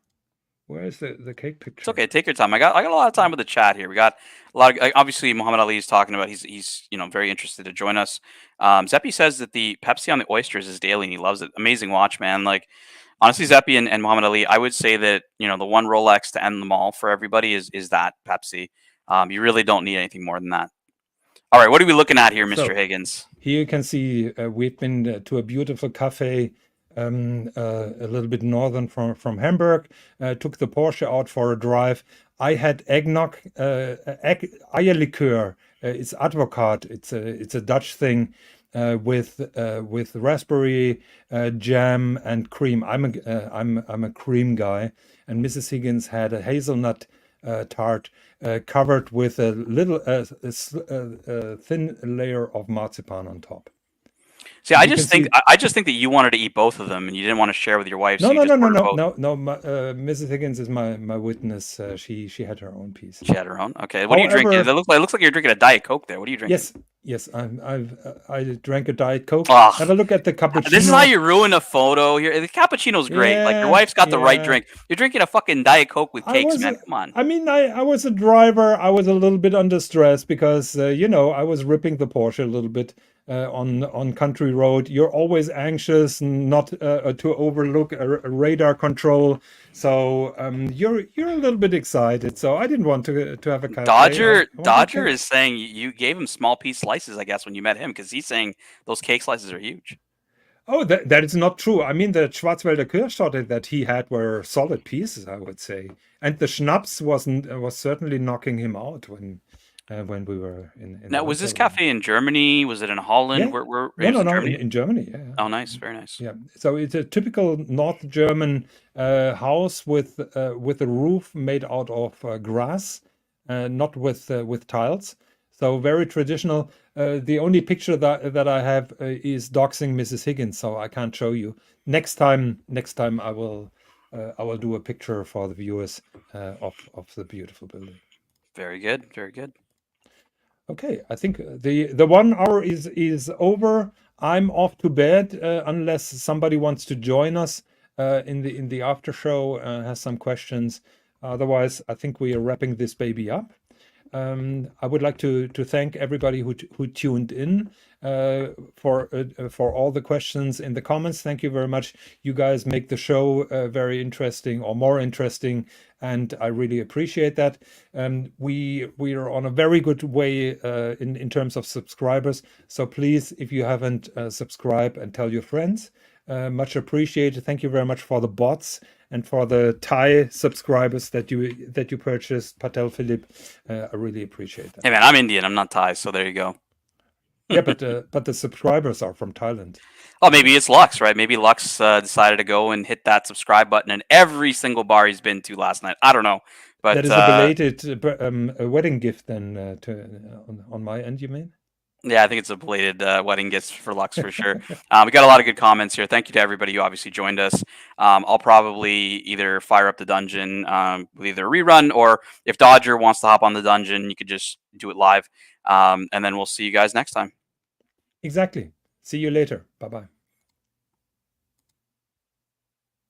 Where's the cake picture? It's okay. Take your time. I got a lot of time with the chat here. We got a lot of, obviously Muhammad Ali is talking about, he's very interested to join us. Zeppi says that the Pepsi on the oysters is daily and he loves it. Amazing watch, man. Like, honestly, Zeppi and Muhammad Ali, I would say that, the one Rolex to end them all for everybody is that Pepsi. You really don't need anything more than that. All right, what are we looking at here, Mr. Higgins? Here you can see we've been to a beautiful cafe a little bit northern from Hamburg. Took the Porsche out for a drive. I had eggnog, eierlikör. It's advocaat. It's a Dutch thing with raspberry jam and cream. I'm a cream guy, and Mrs. Higgins had a hazelnut tart covered with a little thin layer of marzipan on top. See, I just think that you wanted to eat both of them and you didn't want to share with your wife. No. Mrs. Higgins is my witness. She had her own piece. She had her own. Okay. What are you drinking? It looks like you're drinking a Diet Coke there. What are you drinking? Yes. I drank a Diet Coke. Oh, have a look at the cappuccino. This is how you ruin a photo here. The cappuccino's great. Yeah, like your wife's got the right drink. You're drinking a fucking Diet Coke with cakes, man. Come on. I mean, I was a driver. I was a little bit under stress because I was ripping the Porsche a little bit. On country road, you're always anxious not to overlook a radar control, so you're a little bit excited. So I didn't want to have a cafe. Dodger is saying you gave him small piece slices, I guess, when you met him, because he's saying those cake slices are huge. Oh, that is not true. I mean, the Schwarzwälder Kirschtorte that he had were solid pieces, I would say, and the Schnaps was certainly knocking him out when we were in now, was this cafe in Germany? Was it in Holland? Yeah. Where no, in Germany. Yeah. Oh, nice, very nice. Yeah, so it's a typical North German house with a roof made out of grass, not with tiles. So very traditional. The only picture that I have is doxing Mrs. Higgins, so I can't show you. Next time I will do a picture for the viewers of the beautiful building. Very good, very good. Okay, I think the 1 hour is over. I'm off to bed unless somebody wants to join us in the after show, has some questions. Otherwise, I think we are wrapping this baby up. I would like to thank everybody who tuned in for all the questions in the comments. Thank you very much. You guys make the show very interesting, or more interesting, and I really appreciate that. We are on a very good way in terms of subscribers. So please, if you haven't subscribed, and tell your friends. Much appreciated. Thank you very much for the bots and for the Thai subscribers that you purchased. Patel Philippe, I really appreciate that. Hey man, I'm Indian. I'm not Thai, so there you go. Yeah, but the subscribers are from Thailand. Oh, maybe it's Lux, right? Maybe Lux decided to go and hit that subscribe button in every single bar he's been to last night. I don't know, but that is a belated wedding gift then on my end, you mean? Yeah, I think it's a belated wedding gift for Lux for sure. We got a lot of good comments here. Thank you to everybody who obviously joined us. I'll probably either fire up the dungeon with either a rerun, or if Dodger wants to hop on the dungeon, you could just do it live. And then we'll see you guys next time. Exactly. See you later. Bye bye.